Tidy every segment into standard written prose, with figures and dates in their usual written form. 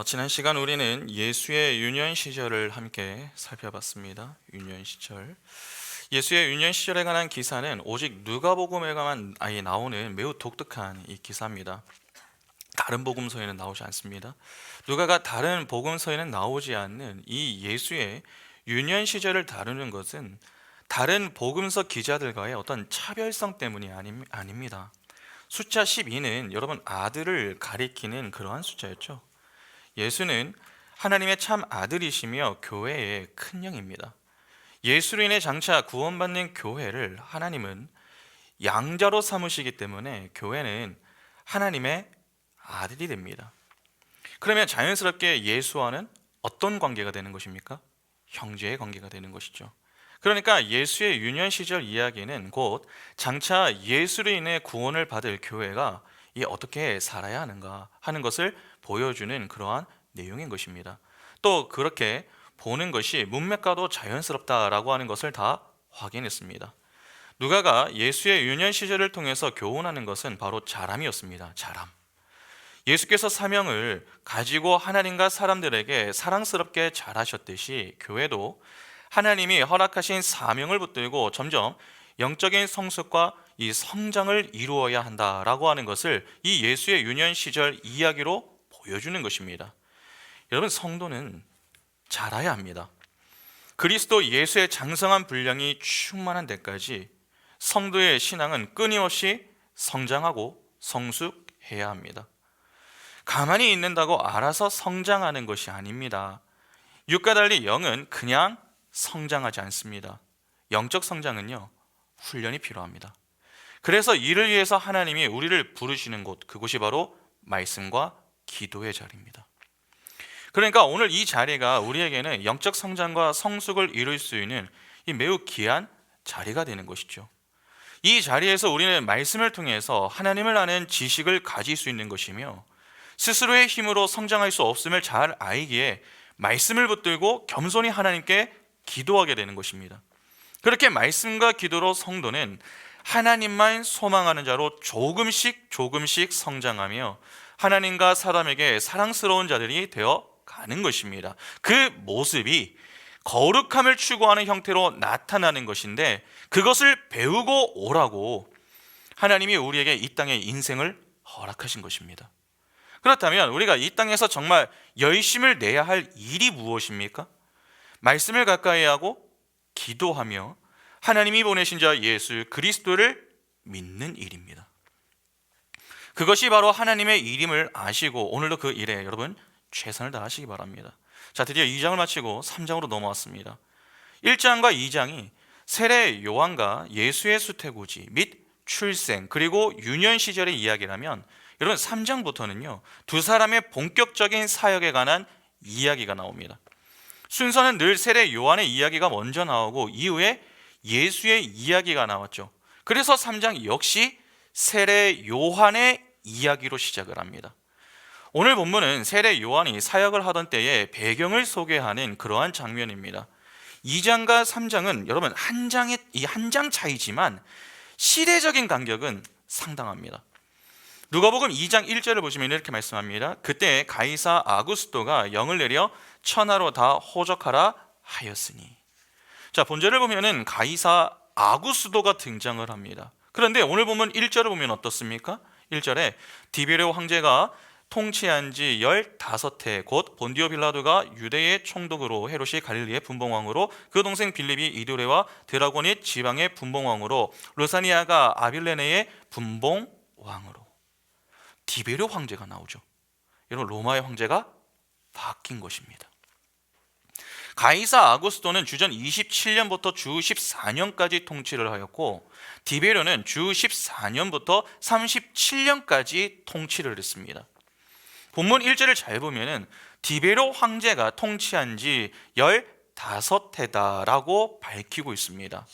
지난 시간 우리는 예수의 유년 시절을 함께 살펴봤습니다. 유년 시절. 예수의 유년 시절에 관한 기사는 오직 누가복음에만 나오는 매우 독특한 이 기사입니다. 다른 복음서에는 나오지 않습니다. 누가가 다른 복음서에는 나오지 않는 이 예수의 유년 시절을 다루는 것은 다른 복음서 기자들과의 어떤 차별성 때문이 아닙니다. 숫자 12는 여러분 아들을 가리키는 그러한 숫자였죠. 예수는 하나님의 참 아들이시며 교회의 큰 영입니다. 예수로 인해 장차 구원받는 교회를 하나님은 양자로 삼으시기 때문에 교회는 하나님의 아들이 됩니다. 그러면 자연스럽게 예수와는 어떤 관계가 되는 것입니까? 형제의 관계가 되는 것이죠. 그러니까 예수의 유년 시절 이야기는 곧 장차 예수로 인해 구원을 받을 교회가 어떻게 살아야 하는가 하는 것을 보여주는 그러한 내용인 것입니다. 또 그렇게 보는 것이 문맥과도 자연스럽다라고 하는 것을 다 확인했습니다. 누가가 예수의 유년 시절을 통해서 교훈하는 것은 바로 자람이었습니다. 자람. 예수께서 사명을 가지고 하나님과 사람들에게 사랑스럽게 잘하셨듯이 교회도 하나님이 허락하신 사명을 붙들고 점점 영적인 성숙과 이 성장을 이루어야 한다라고 하는 것을 이 예수의 유년 시절 이야기로 보여주는 것입니다. 여러분, 성도는 자라야 합니다. 그리스도 예수의 장성한 분량이 충만한 데까지 성도의 신앙은 끊임없이 성장하고 성숙해야 합니다. 가만히 있는다고 알아서 성장하는 것이 아닙니다. 육과 달리 영은 그냥 성장하지 않습니다. 영적 성장은요, 훈련이 필요합니다. 그래서 이를 위해서 하나님이 우리를 부르시는 곳, 그곳이 바로 말씀과 기도의 자리입니다. 그러니까 오늘 이 자리가 우리에게는 영적 성장과 성숙을 이룰 수 있는 이 매우 귀한 자리가 되는 것이죠. 이 자리에서 우리는 말씀을 통해서 하나님을 아는 지식을 가질 수 있는 것이며 스스로의 힘으로 성장할 수 없음을 잘 알기에 말씀을 붙들고 겸손히 하나님께 기도하게 되는 것입니다. 그렇게 말씀과 기도로 성도는 하나님만 소망하는 자로 조금씩 성장하며 하나님과 사람에게 사랑스러운 자들이 되어 가는 것입니다. 그 모습이 거룩함을 추구하는 형태로 나타나는 것인데 그것을 배우고 오라고 하나님이 우리에게 이 땅의 인생을 허락하신 것입니다. 그렇다면 우리가 이 땅에서 정말 열심을 내야 할 일이 무엇입니까? 말씀을 가까이 하고 기도하며 하나님이 보내신 자 예수 그리스도를 믿는 일입니다. 그것이 바로 하나님의 일임을 아시고 오늘도 그 일에 여러분 최선을 다하시기 바랍니다. 자, 드디어 2장을 마치고 3장으로 넘어왔습니다. 1장과 2장이 세례 요한과 예수의 수태고지 및 출생 그리고 유년 시절의 이야기라면 여러분 3장부터는요 두 사람의 본격적인 사역에 관한 이야기가 나옵니다. 순서는 늘 세례 요한의 이야기가 먼저 나오고 이후에 예수의 이야기가 나왔죠. 그래서 3장 역시 세례 요한의 이야기로 시작을 합니다. 오늘 본문은 세례 요한이 사역을 하던 때의 배경을 소개하는 그러한 장면입니다. 2장과 3장은 여러분 한 장 차이지만 시대적인 간격은 상당합니다. 누가복음 2장 1절을 보시면 이렇게 말씀합니다. 그때 가이사 아구스토가 영을 내려 천하로 다 호적하라 하였으니. 자, 본절을 보면은 가이사 아구스도가 등장을 합니다. 그런데 오늘 보면 1절을 보면 어떻습니까? 1절에 디베레오 황제가 통치한 지 15해 곧 본디오 빌라도가 유대의 총독으로 헤롯이 갈릴리의 분봉왕으로 그 동생 빌립이 이두레와 드라고닛 지방의 분봉왕으로 루사니아가 아빌레네의 분봉왕으로. 디베레오 황제가 나오죠. 여러분 로마의 황제가 바뀐 것입니다. 가이사 아구스토는 주전 27년부터 주 14년까지 통치를 하였고 디베레오는 주 14년부터 37년까지 통치를 했습니다. 본문 1절을 잘 보면은 디베레오 황제가 통치한 지 15해다라고 밝히고 있습니다.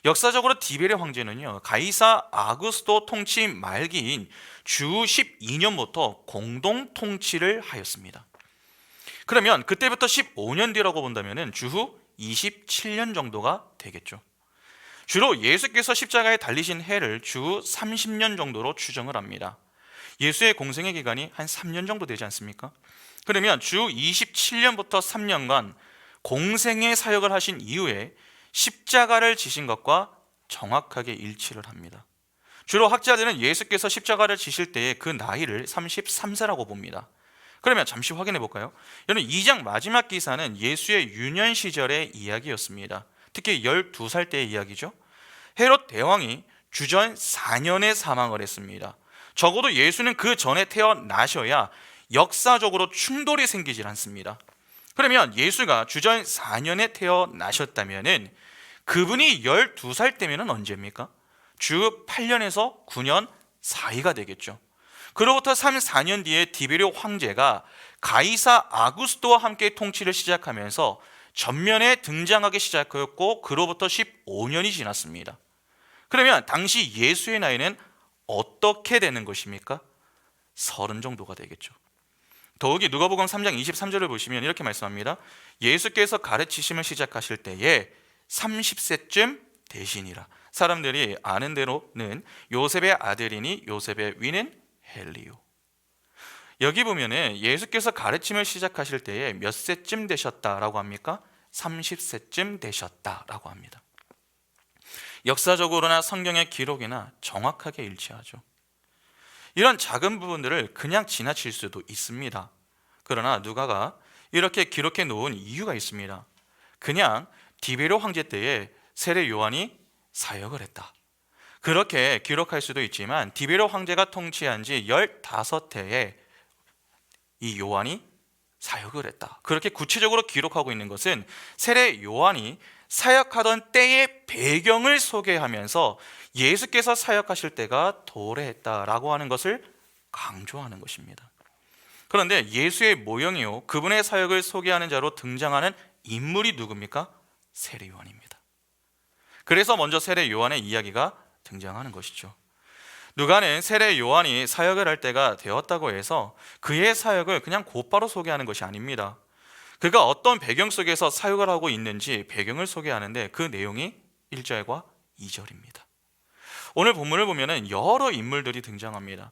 역사적으로 디베레오 황제는요 가이사 아구스토 통치 말기인 주 12년부터 공동 통치를 하였습니다. 그러면 그때부터 15년 뒤라고 본다면 주후 27년 정도가 되겠죠. 주로 예수께서 십자가에 달리신 해를 주 30년 정도로 추정을 합니다. 예수의 공생의 기간이 한 3년 정도 되지 않습니까? 그러면 주 27년부터 3년간 공생의 사역을 하신 이후에 십자가를 지신 것과 정확하게 일치를 합니다. 주로 학자들은 예수께서 십자가를 지실 때의 그 나이를 33세라고 봅니다. 그러면 잠시 확인해 볼까요? 여러분, 2장 마지막 기사는 예수의 유년 시절의 이야기였습니다. 특히 12살 때의 이야기죠. 헤롯 대왕이 주전 4년에 사망을 했습니다. 적어도 예수는 그 전에 태어나셔야 역사적으로 충돌이 생기질 않습니다. 그러면 예수가 주전 4년에 태어나셨다면 그분이 12살 때면 언제입니까? 주 8년에서 9년 사이가 되겠죠. 그로부터 3, 4년 뒤에 디베리오 황제가 가이사 아구스토와 함께 통치를 시작하면서 전면에 등장하기 시작하였고 그로부터 15년이 지났습니다. 그러면 당시 예수의 나이는 어떻게 되는 것입니까? 30 정도가 되겠죠. 더욱이 누가복음 3장 23절을 보시면 이렇게 말씀합니다. 예수께서 가르치심을 시작하실 때에 30세쯤 되시니라. 사람들이 아는 대로는 요셉의 아들이니 요셉의 위는 헬리오. 여기 보면은 예수께서 가르침을 시작하실 때에 몇 세쯤 되셨다라고 합니까? 30세쯤 되셨다라고 합니다. 역사적으로나 성경의 기록이나 정확하게 일치하죠. 이런 작은 부분들을 그냥 지나칠 수도 있습니다. 그러나 누가가 이렇게 기록해 놓은 이유가 있습니다. 그냥 디베로 황제 때에 세례 요한이 사역을 했다, 그렇게 기록할 수도 있지만 디베로 황제가 통치한 지 15해에 이 요한이 사역을 했다, 그렇게 구체적으로 기록하고 있는 것은 세례 요한이 사역하던 때의 배경을 소개하면서 예수께서 사역하실 때가 도래했다라고 하는 것을 강조하는 것입니다. 그런데 예수의 모형이요, 그분의 사역을 소개하는 자로 등장하는 인물이 누굽니까? 세례 요한입니다. 그래서 먼저 세례 요한의 이야기가 등장하는 것이죠. 누가는 세례 요한이 사역을 할 때가 되었다고 해서 그의 사역을 그냥 곧바로 소개하는 것이 아닙니다. 그가 어떤 배경 속에서 사역을 하고 있는지 배경을 소개하는데 그 내용이 1절과 2절입니다. 오늘 본문을 보면 여러 인물들이 등장합니다.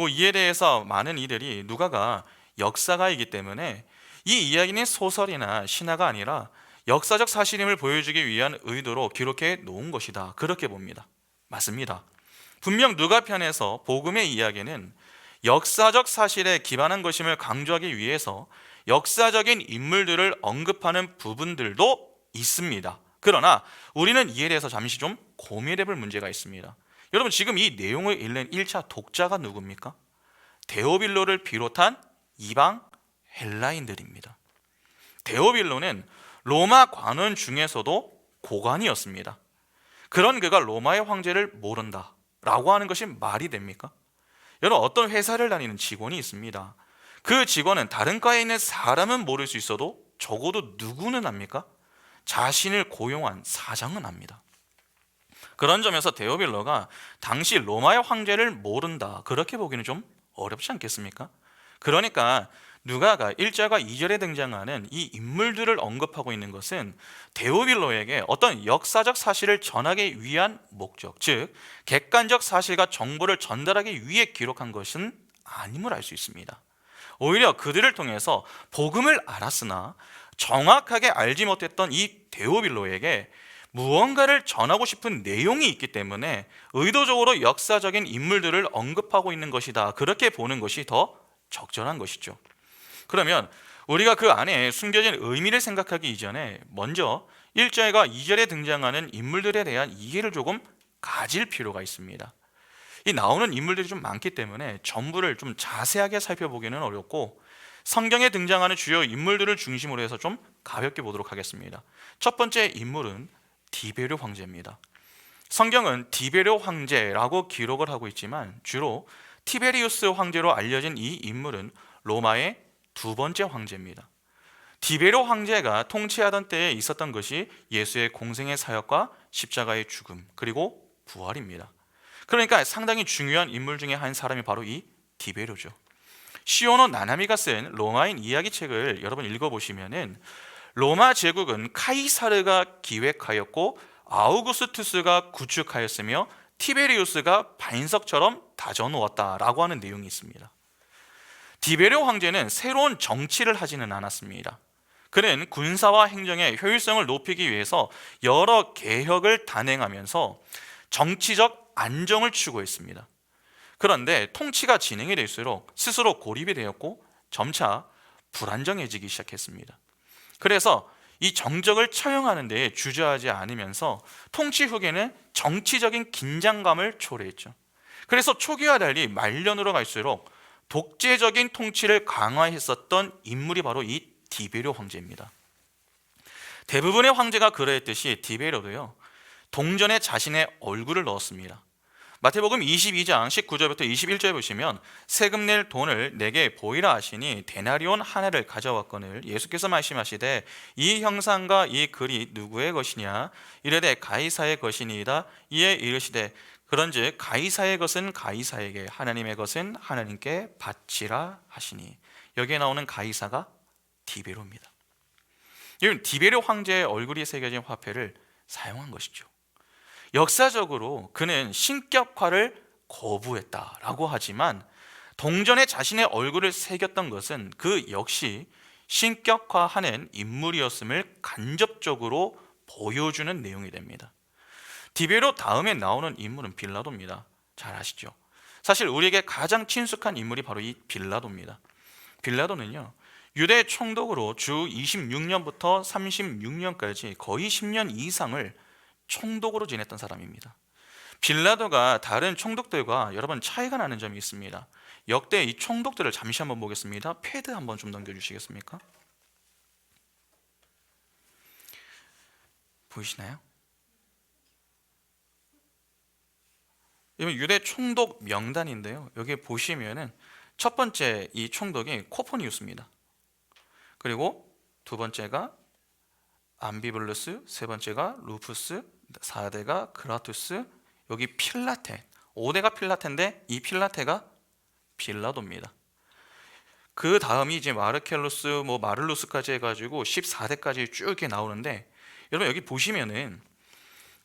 이에 대해서 많은 이들이 누가가 역사가이기 때문에 이 이야기는 소설이나 신화가 아니라 역사적 사실임을 보여주기 위한 의도로 기록해 놓은 것이다, 그렇게 봅니다. 맞습니다. 분명 누가 편에서 복음의 이야기는 역사적 사실에 기반한 것임을 강조하기 위해서 역사적인 인물들을 언급하는 부분들도 있습니다. 그러나 우리는 이에 대해서 잠시 좀 고민해 볼 문제가 있습니다. 여러분, 지금 이 내용을 읽는 1차 독자가 누굽니까? 데오빌로를 비롯한 이방 헬라인들입니다. 데오빌로는 로마 관원 중에서도 고관이었습니다. 그런 그가 로마의 황제를 모른다라고 하는 것이 말이 됩니까? 여러분, 어떤 회사를 다니는 직원이 있습니다. 그 직원은 다른 과에 있는 사람은 모를 수 있어도 적어도 누구는 압니까? 자신을 고용한 사장은 압니다. 그런 점에서 데오빌로가 당시 로마의 황제를 모른다, 그렇게 보기는 좀 어렵지 않겠습니까? 그러니까 누가가 1절과 2절에 등장하는 이 인물들을 언급하고 있는 것은 데오빌로에게 어떤 역사적 사실을 전하기 위한 목적, 즉 객관적 사실과 정보를 전달하기 위해 기록한 것은 아님을 알 수 있습니다. 오히려 그들을 통해서 복음을 알았으나 정확하게 알지 못했던 이 데오빌로에게 무언가를 전하고 싶은 내용이 있기 때문에 의도적으로 역사적인 인물들을 언급하고 있는 것이다, 그렇게 보는 것이 더 적절한 것이죠. 그러면 우리가 그 안에 숨겨진 의미를 생각하기 이전에 먼저 1절과 2절에 등장하는 인물들에 대한 이해를 조금 가질 필요가 있습니다. 이 나오는 인물들이 좀 많기 때문에 전부를 좀 자세하게 살펴보기는 어렵고 성경에 등장하는 주요 인물들을 중심으로 해서 좀 가볍게 보도록 하겠습니다. 첫 번째 인물은 디베르 황제입니다. 성경은 디베르 황제라고 기록을 하고 있지만 주로 티베리우스 황제로 알려진 이 인물은 로마의 두 번째 황제입니다. 디베르 황제가 통치하던 때에 있었던 것이 예수의 공생의 사역과 십자가의 죽음 그리고 부활입니다. 그러니까 상당히 중요한 인물 중에 한 사람이 바로 이 디베르죠. 시오노 나나미가 쓴 로마인 이야기책을 여러분 읽어보시면은 로마 제국은 카이사르가 기획하였고 아우구스투스가 구축하였으며 티베리우스가 반석처럼 다져놓았다라고 하는 내용이 있습니다. 디베리오 황제는 새로운 정치를 하지는 않았습니다. 그는 군사와 행정의 효율성을 높이기 위해서 여러 개혁을 단행하면서 정치적 안정을 추구했습니다. 그런데 통치가 진행이 될수록 스스로 고립이 되었고 점차 불안정해지기 시작했습니다. 그래서 이 정적을 처형하는 데에 주저하지 않으면서 통치 후에는 정치적인 긴장감을 초래했죠. 그래서 초기와 달리 말년으로 갈수록 독재적인 통치를 강화했었던 인물이 바로 이 디베료 황제입니다. 대부분의 황제가 그러했듯이 디베료도요, 동전에 자신의 얼굴을 넣었습니다. 마태복음 22장 19절부터 21절 보시면 세금 낼 돈을 내게 보이라 하시니 데나리온 하나를 가져왔거늘 예수께서 말씀하시되 이 형상과 이 글이 누구의 것이냐 이르되 가이사의 것이니이다. 이에 이르시되 그런즉 가이사의 것은 가이사에게 하나님의 것은 하나님께 바치라 하시니. 여기에 나오는 가이사가 디베료입니다. 이건 디베료 황제의 얼굴이 새겨진 화폐를 사용한 것이죠. 역사적으로 그는 신격화를 거부했다라고 하지만 동전에 자신의 얼굴을 새겼던 것은 그 역시 신격화하는 인물이었음을 간접적으로 보여주는 내용이 됩니다. 디베료 다음에 나오는 인물은 빌라도입니다. 잘 아시죠? 사실 우리에게 가장 친숙한 인물이 바로 이 빌라도입니다. 빌라도는요, 유대 총독으로 주 26년부터 36년까지 거의 10년 이상을 총독으로 지냈던 사람입니다. 빌라도가 다른 총독들과 여러분 차이가 나는 점이 있습니다. 역대 이 총독들을 잠시 한번 보겠습니다. 패드 한번 좀 넘겨주시겠습니까? 보이시나요? 이건 유대 총독 명단인데요. 여기 보시면은 첫 번째 이 총독이 코포니우스입니다. 그리고 두 번째가 암비블루스, 세 번째가 루푸스, 4대가 그라투스, 여기 필라테, 5대가 필라테인데 이 필라테가 빌라도입니다. 그 다음이 이제 마르켈루스, 마를루스까지 해가지고 14대까지 쭉 이렇게 나오는데, 여러분 여기 보시면은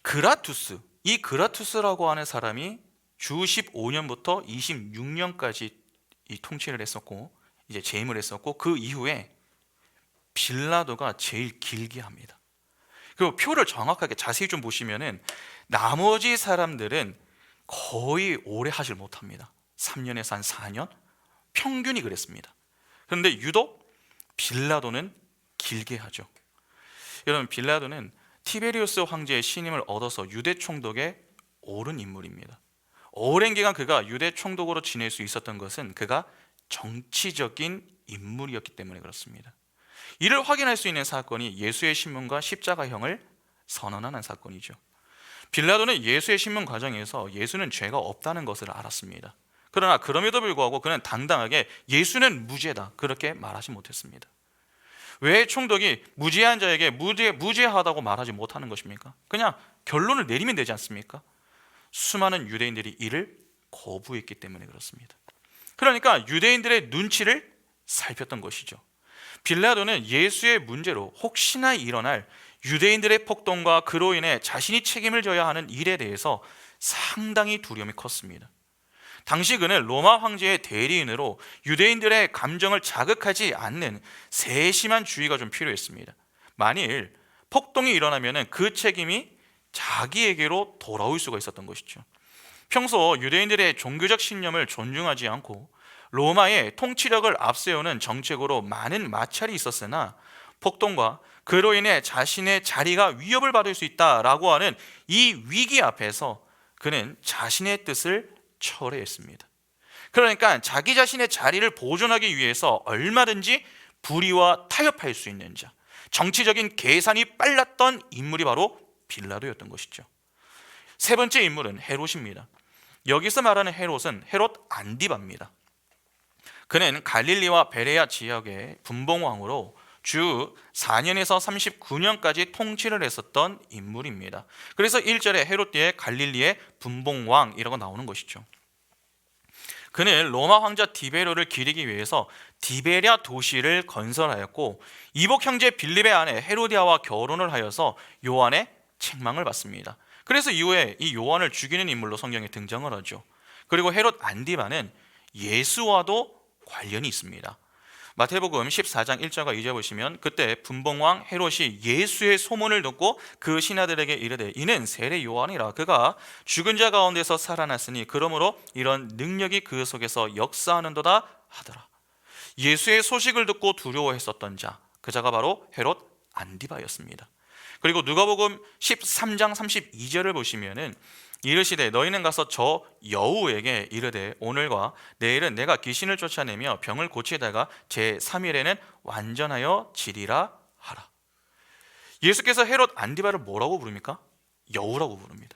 그라투스, 이 그라투스라고 하는 사람이 주 15년부터 26년까지 이 통치를 했었고 이제 재임을 했었고, 그 이후에 빌라도가 제일 길게 합니다. 그리고 표를 정확하게 자세히 좀 보시면은 나머지 사람들은 거의 오래 하질 못합니다. 3년에서 한 4년 평균이 그랬습니다. 그런데 유독 빌라도는 길게 하죠. 여러분 빌라도는 티베리우스 황제의 신임을 얻어서 유대 총독에 오른 인물입니다. 오랜 기간 그가 유대 총독으로 지낼 수 있었던 것은 그가 정치적인 인물이었기 때문에 그렇습니다. 이를 확인할 수 있는 사건이 예수의 신문과 십자가형을 선언하는 사건이죠. 빌라도는 예수의 신문 과정에서 예수는 죄가 없다는 것을 알았습니다. 그러나 그럼에도 불구하고 그는 당당하게 예수는 무죄다 그렇게 말하지 못했습니다. 왜 총독이 무죄한 자에게 무죄하다고 말하지 못하는 것입니까? 그냥 결론을 내리면 되지 않습니까? 수많은 유대인들이 이를 거부했기 때문에 그렇습니다. 그러니까 유대인들의 눈치를 살폈던 것이죠. 빌라도는 예수의 문제로 혹시나 일어날 유대인들의 폭동과 그로 인해 자신이 책임을 져야 하는 일에 대해서 상당히 두려움이 컸습니다. 당시 그는 로마 황제의 대리인으로 유대인들의 감정을 자극하지 않는 세심한 주의가 좀 필요했습니다. 만일 폭동이 일어나면 그 책임이 자기에게로 돌아올 수가 있었던 것이죠. 평소 유대인들의 종교적 신념을 존중하지 않고 로마의 통치력을 앞세우는 정책으로 많은 마찰이 있었으나 폭동과 그로 인해 자신의 자리가 위협을 받을 수 있다라고 하는 이 위기 앞에서 그는 자신의 뜻을 철회했습니다. 그러니까 자기 자신의 자리를 보존하기 위해서 얼마든지 불의와 타협할 수 있는 자, 정치적인 계산이 빨랐던 인물이 바로 빌라도였던 것이죠. 세 번째 인물은 헤롯입니다. 여기서 말하는 헤롯은 헤롯 안디바입니다. 그는 갈릴리와 베레아 지역의 분봉왕으로 주 4년에서 39년까지 통치를 했었던 인물입니다. 그래서 1절에 헤롯 뒤에 갈릴리의 분봉왕이라고 나오는 것이죠. 그는 로마 황제 디베료를 기리기 위해서 디베랴 도시를 건설하였고 이복 형제 빌립의 아내 헤로디아와 결혼을 하여서 요한의 책망을 받습니다. 그래서 이후에 이 요한을 죽이는 인물로 성경에 등장을 하죠. 그리고 헤롯 안디바는 예수와도 관련이 있습니다. 마태복음 14장 1절과 2절 보시면 그때 분봉왕 헤롯이 예수의 소문을 듣고 그 신하들에게 이르되 이는 세례 요한이라 그가 죽은 자 가운데서 살아났으니 그러므로 이런 능력이 그 속에서 역사하는도다 하더라. 예수의 소식을 듣고 두려워했었던 자, 그 자가 바로 헤롯 안디바였습니다. 그리고 누가복음 13장 32절을 보시면은 이르시되 너희는 가서 저 여우에게 이르되 오늘과 내일은 내가 귀신을 쫓아내며 병을 고치다가 제3일에는 완전하여 지리라 하라. 예수께서 헤롯 안디바를 뭐라고 부릅니까? 여우라고 부릅니다.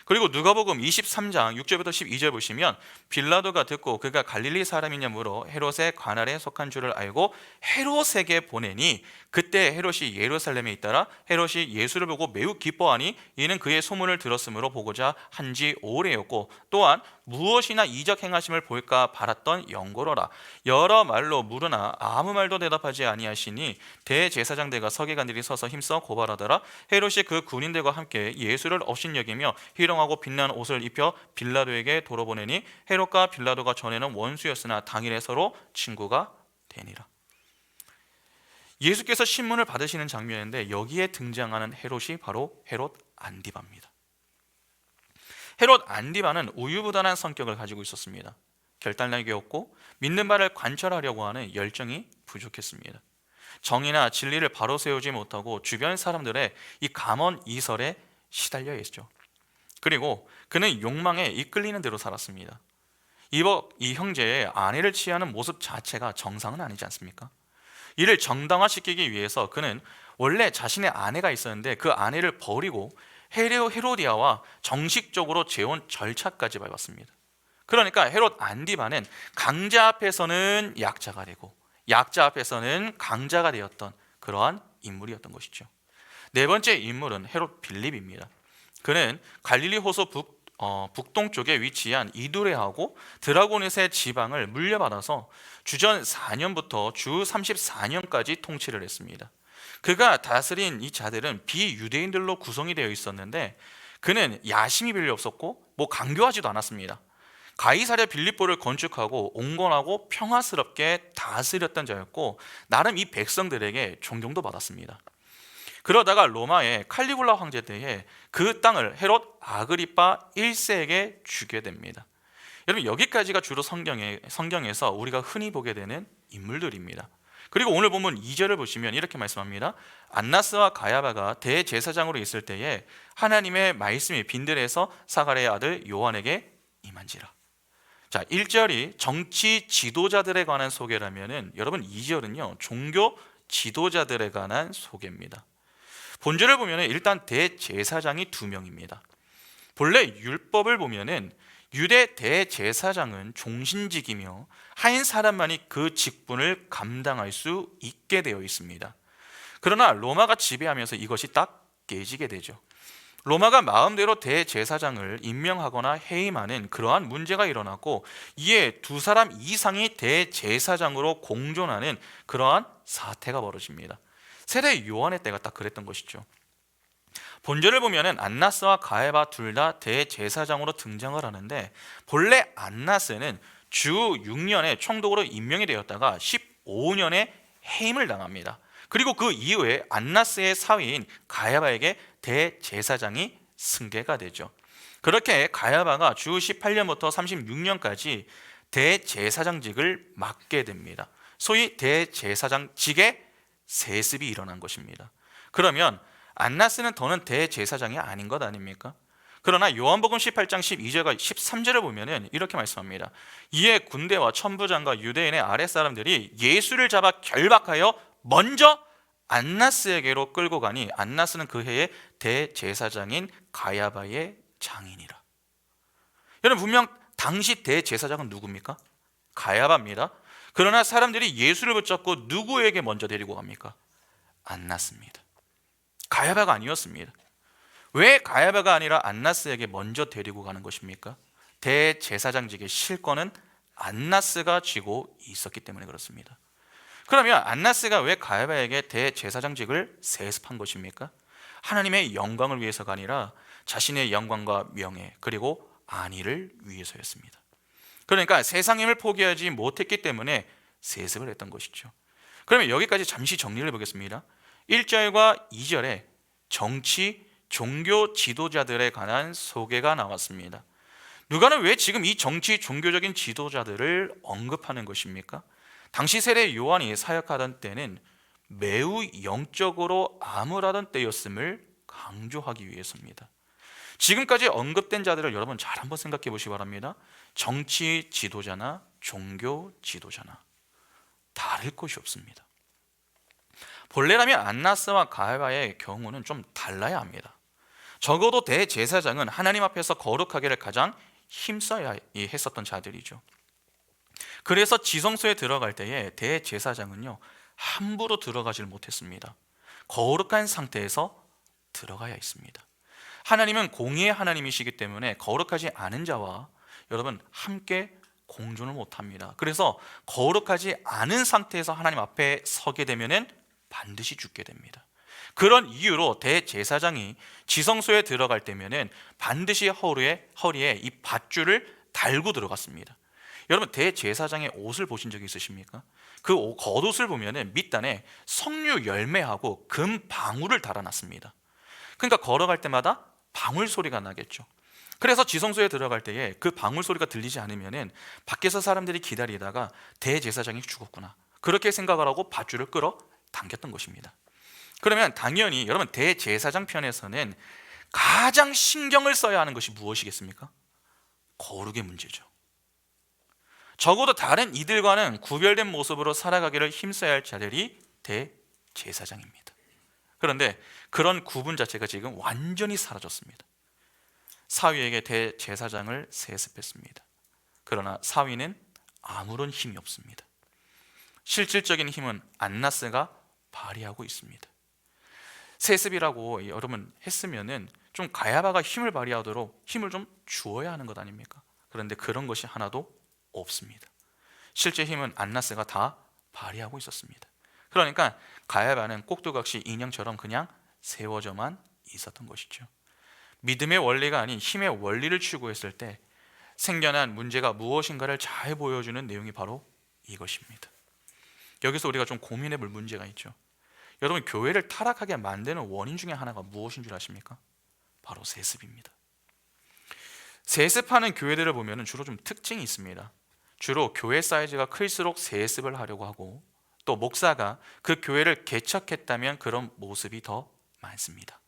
그리고 누가복음 23장 6절부터 12절 보시면 빌라도가 듣고 그가 갈릴리 사람이냐 물어 헤롯의 관할에 속한 줄을 알고 헤롯에게 보내니 그때 헤롯이 예루살렘에 있더라. 헤롯이 예수를 보고 매우 기뻐하니 이는 그의 소문을 들었으므로 보고자 한지 오래였고 또한 무엇이나 이적 행하심을 볼까 바랐던 영고로라. 여러 말로 물으나 아무 말도 대답하지 아니하시니 대제사장들과 서기관들이 서서 힘써 고발하더라. 헤롯이 그 군인들과 함께 예수를 업신여기며 희롱하고 빛난 옷을 입혀 빌라도에게 돌아보내니 헤롯과 빌라도가 전에는 원수였으나 당일에 서로 친구가 되니라. 예수께서 신문을 받으시는 장면인데 여기에 등장하는 헤롯이 바로 헤롯 안디바입니다. 헤롯 안디바는 우유부단한 성격을 가지고 있었습니다. 결단력이었고 믿는 바를 관철하려고 하는 열정이 부족했습니다. 정의나 진리를 바로 세우지 못하고 주변 사람들의 이 감언 이설에 시달려 있죠. 그리고 그는 욕망에 이끌리는 대로 살았습니다. 이 형제의 아내를 취하는 모습 자체가 정상은 아니지 않습니까? 이를 정당화시키기 위해서 그는 원래 자신의 아내가 있었는데 그 아내를 버리고 헤로디아와 정식적으로 재혼 절차까지 밟았습니다. 그러니까 헤롯 안디바는 강자 앞에서는 약자가 되고 약자 앞에서는 강자가 되었던 그러한 인물이었던 것이죠. 네 번째 인물은 헤롯 빌립입니다. 그는 갈릴리 호수 북동쪽에 위치한 이두레하고 드라고니스의 지방을 물려받아서 주전 4년부터 주 34년까지 통치를 했습니다. 그가 다스린 이 자들은 비유대인들로 구성이 되어 있었는데 그는 야심이 별로 없었고 강교하지도 않았습니다. 가이사랴 빌립보를 건축하고 온건하고 평화스럽게 다스렸던 자였고 나름 이 백성들에게 존경도 받았습니다. 그러다가 로마의 칼리굴라 황제 때에 그 땅을 헤롯 아그리파 1세에게 주게 됩니다. 여러분 여기까지가 주로 성경에서 우리가 흔히 보게 되는 인물들입니다. 그리고 오늘 본문 2절을 보시면 이렇게 말씀합니다. 안나스와 가야바가 대제사장으로 있을 때에 하나님의 말씀이 빈들에서 사가랴의 아들 요한에게 임한지라. 자, 1절이 정치 지도자들에 관한 소개라면은 여러분 2절은요 종교 지도자들에 관한 소개입니다. 본절을 보면 일단 대제사장이 2명입니다. 본래 율법을 보면은 유대 대제사장은 종신직이며 한 사람만이 그 직분을 감당할 수 있게 되어 있습니다. 그러나 로마가 지배하면서 이것이 딱 깨지게 되죠. 로마가 마음대로 대제사장을 임명하거나 해임하는 그러한 문제가 일어났고 이에 2사람 이상이 대제사장으로 공존하는 그러한 사태가 벌어집니다. 세례 요한의 때가 딱 그랬던 것이죠. 본절을 보면은 안나스와 가야바 둘 다 대제사장으로 등장을 하는데 본래 안나스는 주 6년에 총독으로 임명이 되었다가 15년에 해임을 당합니다. 그리고 그 이후에 안나스의 사위인 가야바에게 대제사장이 승계가 되죠. 그렇게 가야바가 주 18년부터 36년까지 대제사장직을 맡게 됩니다. 소위 대제사장직의 세습이 일어난 것입니다. 그러면 안나스는 더는 대제사장이 아닌 것 아닙니까? 그러나 요한복음 18장 12절과 13절을 보면 이렇게 말씀합니다. 이에 군대와 천부장과 유대인의 아랫사람들이 예수를 잡아 결박하여 먼저 안나스에게로 끌고 가니 안나스는 그 해의 대제사장인 가야바의 장인이라. 여러분 분명 당시 대제사장은 누굽니까? 가야바입니다. 그러나 사람들이 예수를 붙잡고 누구에게 먼저 데리고 갑니까? 안나스입니다. 가야바가 아니었습니다. 왜 가야바가 아니라 안나스에게 먼저 데리고 가는 것입니까? 대제사장직의 실권은 안나스가 쥐고 있었기 때문에 그렇습니다. 그러면 안나스가 왜 가야바에게 대제사장직을 세습한 것입니까? 하나님의 영광을 위해서가 아니라 자신의 영광과 명예 그리고 안위를 위해서였습니다. 그러니까 세상 힘을 포기하지 못했기 때문에 세습을 했던 것이죠. 그러면 여기까지 잠시 정리를 해보겠습니다. 1절과 2절에 정치, 종교 지도자들에 관한 소개가 나왔습니다. 누가는 왜 지금 이 정치, 종교적인 지도자들을 언급하는 것입니까? 당시 세례 요한이 사역하던 때는 매우 영적으로 암울하던 때였음을 강조하기 위해서입니다. 지금까지 언급된 자들을 여러분 잘 한번 생각해 보시기 바랍니다. 정치 지도자나 종교 지도자나 다를 것이 없습니다. 본래라면 안나스와 가야바의 경우는 좀 달라야 합니다. 적어도 대제사장은 하나님 앞에서 거룩하기를 가장 힘써야 했었던 자들이죠. 그래서 지성소에 들어갈 때에 대제사장은요 함부로 들어가질 못했습니다. 거룩한 상태에서 들어가야 했습니다. 하나님은 공의의 하나님이시기 때문에 거룩하지 않은 자와 여러분 함께 공존을 못합니다. 그래서 거룩하지 않은 상태에서 하나님 앞에 서게 되면은 반드시 죽게 됩니다. 그런 이유로 대제사장이 지성소에 들어갈 때면은 반드시 허리에 이 밧줄을 달고 들어갔습니다. 여러분 대제사장의 옷을 보신 적이 있으십니까? 그 겉옷을 보면은 밑단에 석류 열매하고 금 방울을 달아놨습니다. 그러니까 걸어갈 때마다 방울 소리가 나겠죠. 그래서 지성소에 들어갈 때에 그 방울 소리가 들리지 않으면은 밖에서 사람들이 기다리다가 대제사장이 죽었구나 그렇게 생각을 하고 밧줄을 끌어 당겼던 것입니다. 그러면 당연히 여러분 대제사장 편에서는 가장 신경을 써야 하는 것이 무엇이겠습니까? 거룩의 문제죠. 적어도 다른 이들과는 구별된 모습으로 살아가기를 힘써야 할 자들이 대제사장입니다. 그런데 그런 구분 자체가 지금 완전히 사라졌습니다. 사위에게 대제사장을 세습했습니다. 그러나 사위는 아무런 힘이 없습니다. 실질적인 힘은 안나스가 발휘하고 있습니다. 세습이라고 여러분 했으면은 좀 가야바가 힘을 발휘하도록 힘을 좀 주어야 하는 것 아닙니까? 그런데 그런 것이 하나도 없습니다. 실제 힘은 안나스가 다 발휘하고 있었습니다. 그러니까 가야바는 꼭두각시 인형처럼 그냥 세워져만 있었던 것이죠. 믿음의 원리가 아닌 힘의 원리를 추구했을 때 생겨난 문제가 무엇인가를 잘 보여주는 내용이 바로 이것입니다. 여기서 우리가 좀 고민해 볼 문제가 있죠. 여러분 교회를 타락하게 만드는 원인 중에 하나가 무엇인 줄 아십니까? 바로 세습입니다. 세습하는 교회들을 보면 주로 좀 특징이 있습니다. 주로 교회 사이즈가 클수록 세습을 하려고 하고 또 목사가 그 교회를 개척했다면 그런 모습이 더 많습니다.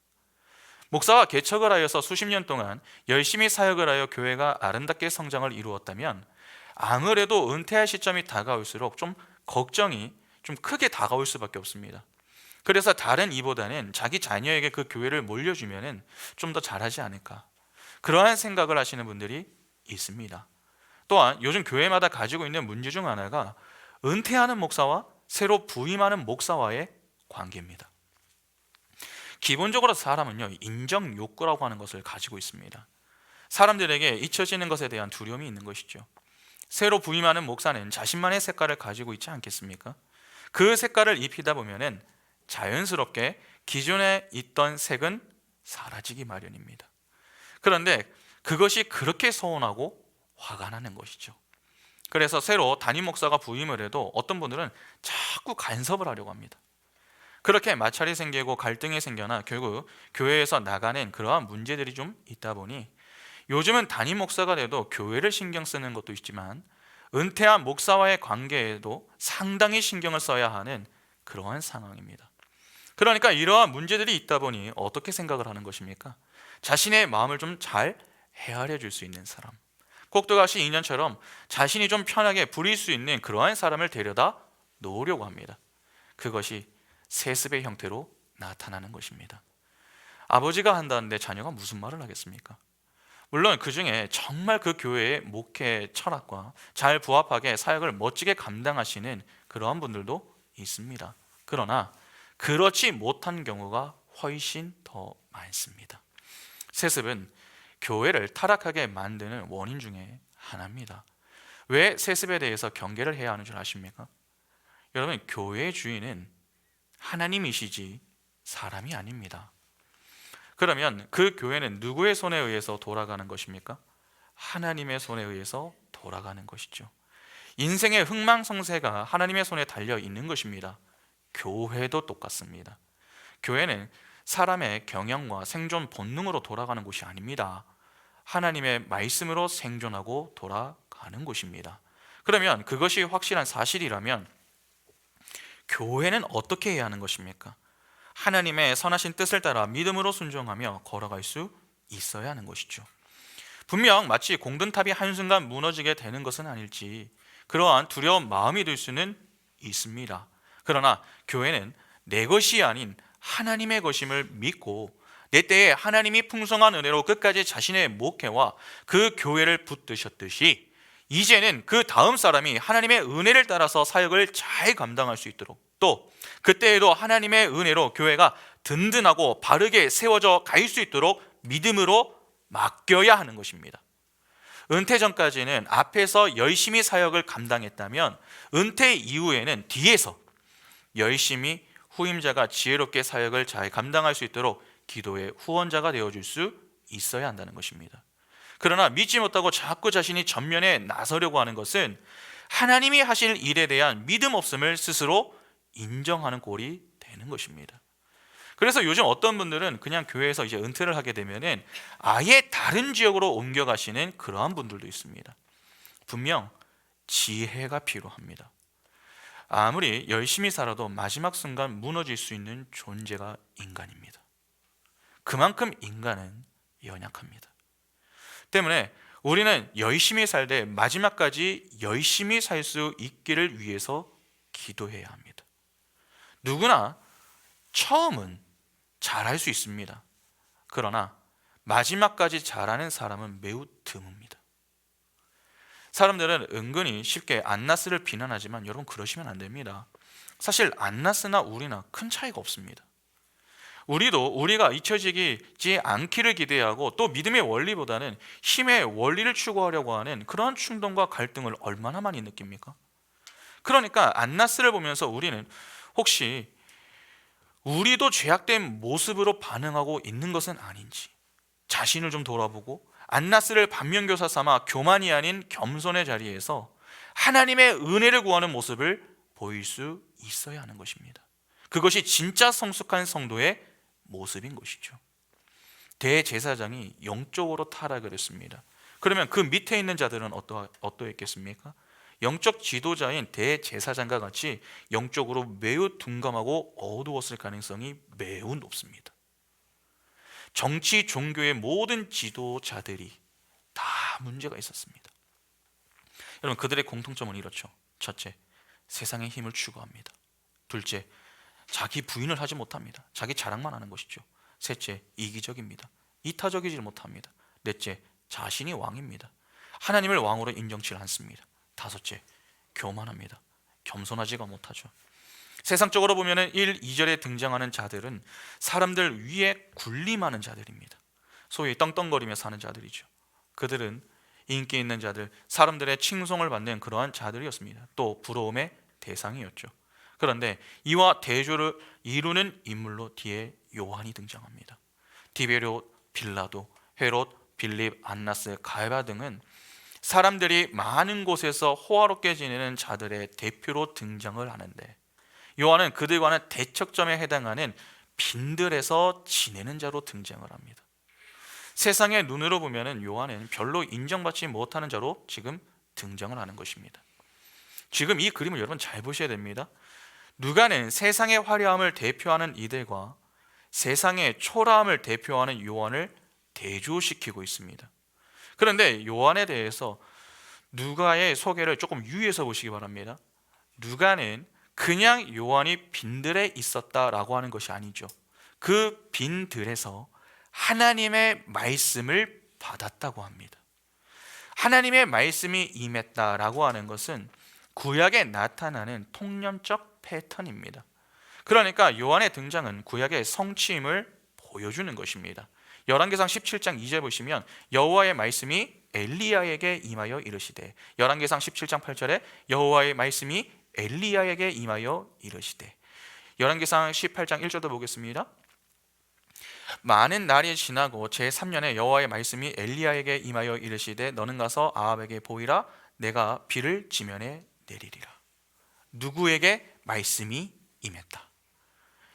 목사가 개척을 하여서 수십 년 동안 열심히 사역을 하여 교회가 아름답게 성장을 이루었다면 아무래도 은퇴할 시점이 다가올수록 좀 걱정이 좀 크게 다가올 수밖에 없습니다. 그래서 다른 이보다는 자기 자녀에게 그 교회를 물려주면 좀 더 잘하지 않을까 그러한 생각을 하시는 분들이 있습니다. 또한 요즘 교회마다 가지고 있는 문제 중 하나가 은퇴하는 목사와 새로 부임하는 목사와의 관계입니다. 기본적으로 사람은요 인정 욕구라고 하는 것을 가지고 있습니다. 사람들에게 잊혀지는 것에 대한 두려움이 있는 것이죠. 새로 부임하는 목사는 자신만의 색깔을 가지고 있지 않겠습니까? 그 색깔을 입히다 보면은 자연스럽게 기존에 있던 색은 사라지기 마련입니다. 그런데 그것이 그렇게 서운하고 화가 나는 것이죠. 그래서 새로 담임 목사가 부임을 해도 어떤 분들은 자꾸 간섭을 하려고 합니다. 그렇게 마찰이 생기고 갈등이 생겨나 결국 교회에서 나가는 그러한 문제들이 좀 있다 보니 요즘은 담임 목사가 돼도 교회를 신경 쓰는 것도 있지만 은퇴한 목사와의 관계에도 상당히 신경을 써야 하는 그러한 상황입니다. 그러니까 이러한 문제들이 있다 보니 어떻게 생각을 하는 것입니까? 자신의 마음을 좀 잘 헤아려 줄 수 있는 사람, 꼭두각시 인연처럼 자신이 좀 편하게 부릴 수 있는 그러한 사람을 데려다 놓으려고 합니다. 그것이 세습의 형태로 나타나는 것입니다. 아버지가 한다는데 자녀가 무슨 말을 하겠습니까? 물론 그 중에 정말 그 교회의 목회 철학과 잘 부합하게 사역을 멋지게 감당하시는 그러한 분들도 있습니다. 그러나 그렇지 못한 경우가 훨씬 더 많습니다. 세습은 교회를 타락하게 만드는 원인 중에 하나입니다. 왜 세습에 대해서 경계를 해야 하는 줄 아십니까? 여러분 교회의 주인은 하나님이시지 사람이 아닙니다. 그러면 그 교회는 누구의 손에 의해서 돌아가는 것입니까? 하나님의 손에 의해서 돌아가는 것이죠. 인생의 흥망성쇠가 하나님의 손에 달려 있는 것입니다. 교회도 똑같습니다. 교회는 사람의 경영과 생존 본능으로 돌아가는 곳이 아닙니다. 하나님의 말씀으로 생존하고 돌아가는 곳입니다. 그러면 그것이 확실한 사실이라면 교회는 어떻게 해야 하는 것입니까? 하나님의 선하신 뜻을 따라 믿음으로 순종하며 걸어갈 수 있어야 하는 것이죠. 분명 마치 공든탑이 한순간 무너지게 되는 것은 아닐지 그러한 두려운 마음이 들 수는 있습니다. 그러나 교회는 내 것이 아닌 하나님의 것임을 믿고 내 때에 하나님이 풍성한 은혜로 끝까지 자신의 목회와 그 교회를 붙드셨듯이 이제는 그 다음 사람이 하나님의 은혜를 따라서 사역을 잘 감당할 수 있도록 또 그때에도 하나님의 은혜로 교회가 든든하고 바르게 세워져 갈 수 있도록 믿음으로 맡겨야 하는 것입니다. 은퇴 전까지는 앞에서 열심히 사역을 감당했다면 은퇴 이후에는 뒤에서 열심히 후임자가 지혜롭게 사역을 잘 감당할 수 있도록 기도의 후원자가 되어줄 수 있어야 한다는 것입니다. 그러나 믿지 못하고 자꾸 자신이 전면에 나서려고 하는 것은 하나님이 하실 일에 대한 믿음 없음을 스스로 인정하는 꼴이 되는 것입니다. 그래서 요즘 어떤 분들은 그냥 교회에서 이제 은퇴를 하게 되면은 아예 다른 지역으로 옮겨가시는 그러한 분들도 있습니다. 분명 지혜가 필요합니다. 아무리 열심히 살아도 마지막 순간 무너질 수 있는 존재가 인간입니다. 그만큼 인간은 연약합니다. 때문에 우리는 열심히 살되 마지막까지 열심히 살 수 있기를 위해서 기도해야 합니다. 누구나 처음은 잘할 수 있습니다. 그러나 마지막까지 잘하는 사람은 매우 드뭅니다. 사람들은 은근히 쉽게 안나스를 비난하지만 여러분 그러시면 안 됩니다. 사실 안나스나 우리나 큰 차이가 없습니다. 우리도 우리가 잊혀지지 않기를 기대하고 또 믿음의 원리보다는 힘의 원리를 추구하려고 하는 그런 충동과 갈등을 얼마나 많이 느낍니까? 그러니까 안나스를 보면서 우리는 혹시 우리도 죄악된 모습으로 반응하고 있는 것은 아닌지 자신을 좀 돌아보고 안나스를 반면교사 삼아 교만이 아닌 겸손의 자리에서 하나님의 은혜를 구하는 모습을 보일 수 있어야 하는 것입니다. 그것이 진짜 성숙한 성도의 모습인 것이죠. 대제사장이 영적으로 타락을 했습니다. 그러면 그 밑에 있는 자들은 어떠했겠습니까? 영적 지도자인 대제사장과 같이 영적으로 매우 둔감하고 어두웠을 가능성이 매우 높습니다. 정치, 종교의 모든 지도자들이 다 문제가 있었습니다. 여러분 그들의 공통점은 이렇죠. 첫째, 세상의 힘을 추구합니다. 둘째, 자기 부인을 하지 못합니다. 자기 자랑만 하는 것이죠. 셋째, 이기적입니다. 이타적이지 못합니다. 넷째, 자신이 왕입니다. 하나님을 왕으로 인정치 않습니다. 다섯째, 교만합니다. 겸손하지가 못하죠. 세상적으로 보면 1, 2절에 등장하는 자들은 사람들 위에 군림하는 자들입니다. 소위 떵떵거리며 사는 자들이죠. 그들은 인기 있는 자들, 사람들의 칭송을 받는 그러한 자들이었습니다. 또 부러움의 대상이었죠. 그런데 이와 대조를 이루는 인물로 뒤에 요한이 등장합니다. 디베료, 빌라도, 헤롯, 빌립, 안나스, 갈바 등은 사람들이 많은 곳에서 호화롭게 지내는 자들의 대표로 등장을 하는데 요한은 그들과는 대척점에 해당하는 빈들에서 지내는 자로 등장을 합니다. 세상의 눈으로 보면 요한은 별로 인정받지 못하는 자로 지금 등장을 하는 것입니다. 지금 이 그림을 여러분 잘 보셔야 됩니다. 누가는 세상의 화려함을 대표하는 이들과 세상의 초라함을 대표하는 요한을 대조시키고 있습니다. 그런데 요한에 대해서 누가의 소개를 조금 유의해서 보시기 바랍니다. 누가는 그냥 요한이 빈들에 있었다라고 하는 것이 아니죠. 그 빈들에서 하나님의 말씀을 받았다고 합니다. 하나님의 말씀이 임했다라고 하는 것은 구약에 나타나는 통념적 패턴입니다. 그러니까 요한의 등장은 구약의 성취임을 보여주는 것입니다. 열왕기상 17장 2절 보시면 여호와의 말씀이 엘리야에게 임하여 이르시되, 열왕기상 17장 8절에 여호와의 말씀이 엘리야에게 임하여 이르시되, 열왕기상 18장 1절도 보겠습니다. 많은 날이 지나고 제3년에 여호와의 말씀이 엘리야에게 임하여 이르시되 너는 가서 아합에게 보이라. 내가 비를 지면에 내리리라. 누구에게 말씀이 임했다.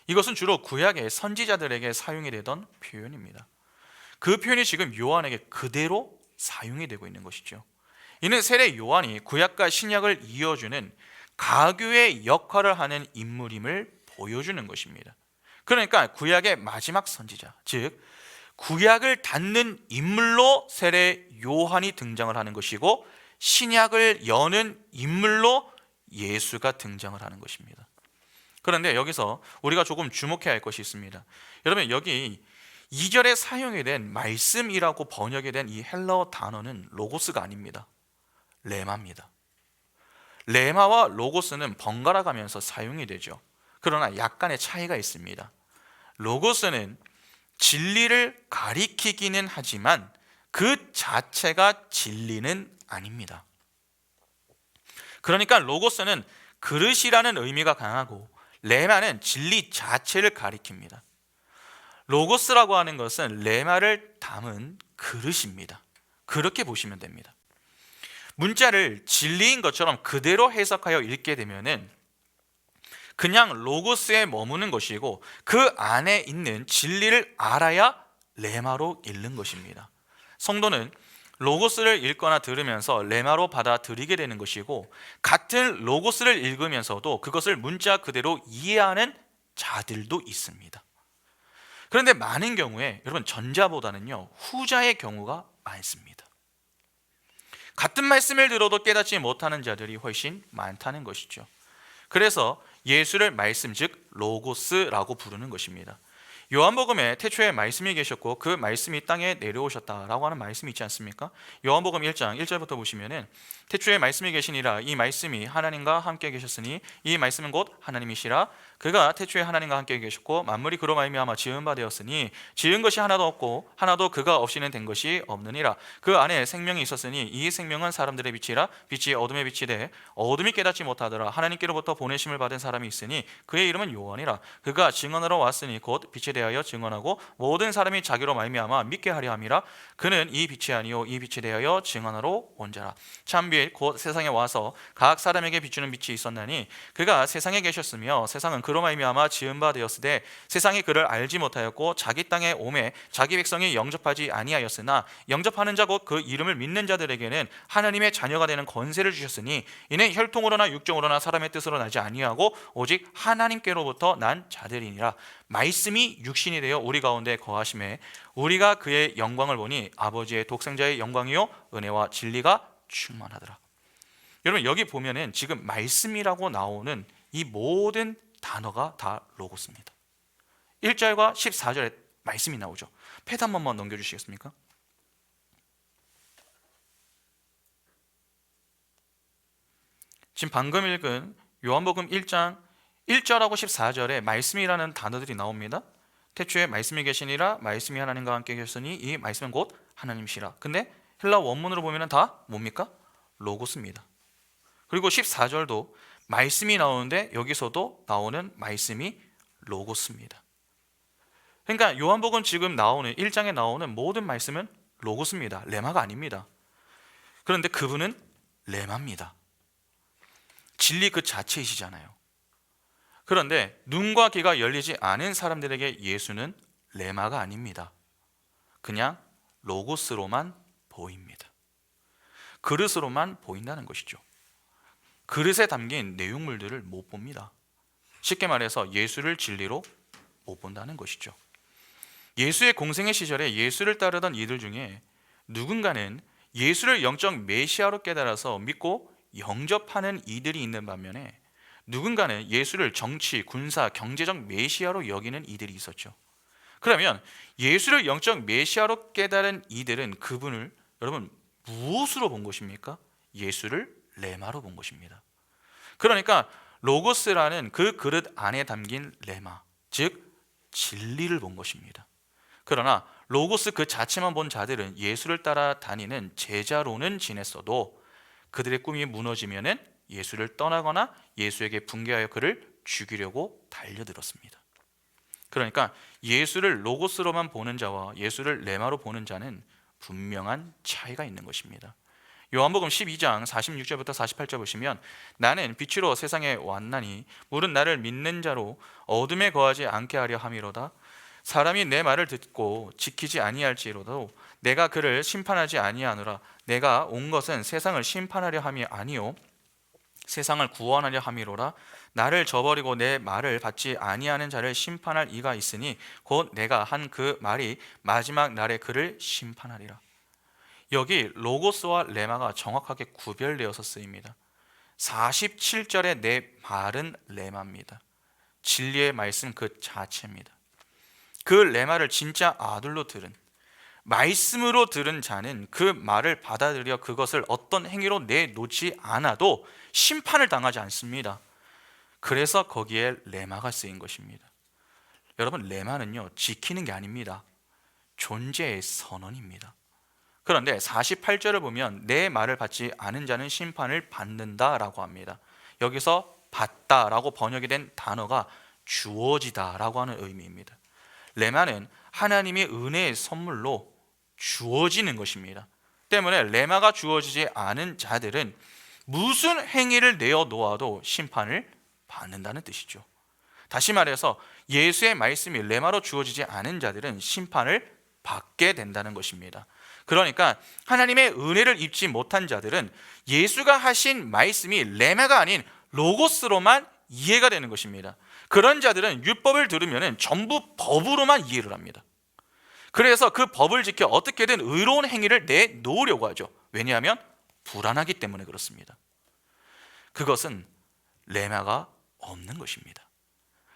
이것은 주로 구약의 선지자들에게 사용이 되던 표현입니다. 그 표현이 지금 요한에게 그대로 사용이 되고 있는 것이죠. 이는 세례 요한이 구약과 신약을 이어주는 가교의 역할을 하는 인물임을 보여주는 것입니다. 그러니까 구약의 마지막 선지자, 즉 구약을 닫는 인물로 세례 요한이 등장을 하는 것이고, 신약을 여는 인물로 예수가 등장을 하는 것입니다. 그런데 여기서 우리가 조금 주목해야 할 것이 있습니다. 여러분, 여기 2절에 사용이 된 말씀이라고 번역이 된 이 헬라어 단어는 로고스가 아닙니다. 레마입니다. 레마와 로고스는 번갈아 가면서 사용이 되죠. 그러나 약간의 차이가 있습니다. 로고스는 진리를 가리키기는 하지만 그 자체가 진리는 아닙니다. 그러니까 로고스는 그릇이라는 의미가 강하고, 레마는 진리 자체를 가리킵니다. 로고스라고 하는 것은 레마를 담은 그릇입니다. 그렇게 보시면 됩니다. 문자를 진리인 것처럼 그대로 해석하여 읽게 되면은 그냥 로고스에 머무는 것이고, 그 안에 있는 진리를 알아야 레마로 읽는 것입니다. 성도는 로고스를 읽거나 들으면서 레마로 받아들이게 되는 것이고, 같은 로고스를 읽으면서도 그것을 문자 그대로 이해하는 자들도 있습니다. 그런데 많은 경우에 여러분, 전자보다는요 후자의 경우가 많습니다. 같은 말씀을 들어도 깨닫지 못하는 자들이 훨씬 많다는 것이죠. 그래서 예수를 말씀, 즉 로고스라고 부르는 것입니다. 요한복음에 태초에 말씀이 계셨고 그 말씀이 땅에 내려오셨다라고 하는 말씀이 있지 않습니까? 요한복음 1장 1절부터 보시면은 태초에 말씀이 계시니라. 이 말씀이 하나님과 함께 계셨으니 이 말씀은 곧 하나님이시라. 그가 태초에 하나님과 함께 계셨고 만물이 그로 말미암아 지은 바 되었으니 지은 것이 하나도 없고 하나도 그가 없이는 된 것이 없느니라. 그 안에 생명이 있었으니 이 생명은 사람들의 빛이라. 빛이 어둠에 비치되 어둠이 깨닫지 못하더라. 하나님께로부터 보내심을 받은 사람이 있으니 그의 이름은 요한이라. 그가 증언하러 왔으니 곧 빛에 대하여 증언하고 모든 사람이 자기로 말미암아 믿게 하려 함이라. 그는 이 빛이 아니요 이 빛에 대하여 증언하러 온 자라. 참빛 곧 세상에 와서 각 사람에게 비추는 빛이 있었나니 그가 세상에 계셨으며 세상은 그로 말미암아 지은 바 되었으되 세상이 그를 알지 못하였고 자기 땅에 오매 자기 백성이 영접하지 아니하였으나 영접하는 자 곧 그 이름을 믿는 자들에게는 하나님의 자녀가 되는 권세를 주셨으니 이는 혈통으로나 육정으로나 사람의 뜻으로 나지 아니하고 오직 하나님께로부터 난 자들이니라. 말씀이 육신이 되어 우리 가운데 거하심에 우리가 그의 영광을 보니 아버지의 독생자의 영광이요 은혜와 진리가 충만하더라. 여러분, 여기 보면은 지금 말씀이라고 나오는 이 모든 단어가 다 로고스입니다. 1절과 14절에 말씀이 나오죠. 패드 한 번만 넘겨주시겠습니까? 지금 방금 읽은 요한복음 1장 1절하고 14절에 말씀이라는 단어들이 나옵니다. 태초에 말씀이 계시니라. 말씀이 하나님과 함께 계셨으니 이 말씀은 곧 하나님이시라. 근데 헬라 원문으로 보면 다 뭡니까? 로고스입니다. 그리고 14절도 말씀이 나오는데 여기서도 나오는 말씀이 로고스입니다. 그러니까 요한복음 지금 나오는 1장에 나오는 모든 말씀은 로고스입니다. 레마가 아닙니다. 그런데 그분은 레마입니다. 진리 그 자체이시잖아요. 그런데 눈과 귀가 열리지 않은 사람들에게 예수는 레마가 아닙니다. 그냥 로고스로만 보입니다. 그릇으로만 보인다는 것이죠. 그릇에 담긴 내용물들을 못 봅니다. 쉽게 말해서 예수를 진리로 못 본다는 것이죠. 예수의 공생의 시절에 예수를 따르던 이들 중에 누군가는 예수를 영적 메시아로 깨달아서 믿고 영접하는 이들이 있는 반면에 누군가는 예수를 정치, 군사, 경제적 메시아로 여기는 이들이 있었죠. 그러면 예수를 영적 메시아로 깨달은 이들은 그분을 여러분 무엇으로 본 것입니까? 예수를 레마로 본 것입니다. 그러니까 로고스라는 그 그릇 안에 담긴 레마, 즉 진리를 본 것입니다. 그러나 로고스 그 자체만 본 자들은 예수를 따라 다니는 제자로는 지냈어도 그들의 꿈이 무너지면은 예수를 떠나거나 예수에게 붕괴하여 그를 죽이려고 달려들었습니다. 그러니까 예수를 로고스로만 보는 자와 예수를 레마로 보는 자는 분명한 차이가 있는 것입니다. 요한복음 12장 46절부터 48절 보시면 나는 빛으로 세상에 왔나니 물은 나를 믿는 자로 어둠에 거하지 않게 하려 함이로다. 사람이 내 말을 듣고 지키지 아니할지로도 내가 그를 심판하지 아니하노라. 내가 온 것은 세상을 심판하려 함이 아니요 세상을 구원하려 함이로라. 나를 저버리고 내 말을 받지 아니하는 자를 심판할 이가 있으니 곧 내가 한 그 말이 마지막 날에 그를 심판하리라. 여기 로고스와 레마가 정확하게 구별되어서 쓰입니다. 47절의 내 말은 레마입니다. 진리의 말씀 그 자체입니다. 그 레마를 진짜 아들로 들은, 말씀으로 들은 자는 그 말을 받아들여 그것을 어떤 행위로 내놓지 않아도 심판을 당하지 않습니다. 그래서 거기에 레마가 쓰인 것입니다. 여러분, 레마는요, 지키는 게 아닙니다. 존재의 선언입니다. 그런데 48절을 보면 내 말을 받지 않은 자는 심판을 받는다라고 합니다. 여기서 받다라고 번역이 된 단어가 주어지다라고 하는 의미입니다. 레마는 하나님의 은혜의 선물로 주어지는 것입니다. 때문에 레마가 주어지지 않은 자들은 무슨 행위를 내어놓아도 심판을 받는다는 뜻이죠. 다시 말해서 예수의 말씀이 레마로 주어지지 않은 자들은 심판을 받게 된다는 것입니다. 그러니까 하나님의 은혜를 입지 못한 자들은 예수가 하신 말씀이 레마가 아닌 로고스로만 이해가 되는 것입니다. 그런 자들은 율법을 들으면 전부 법으로만 이해를 합니다. 그래서 그 법을 지켜 어떻게든 의로운 행위를 내놓으려고 하죠. 왜냐하면 불안하기 때문에 그렇습니다. 그것은 레마가 없는 것입니다.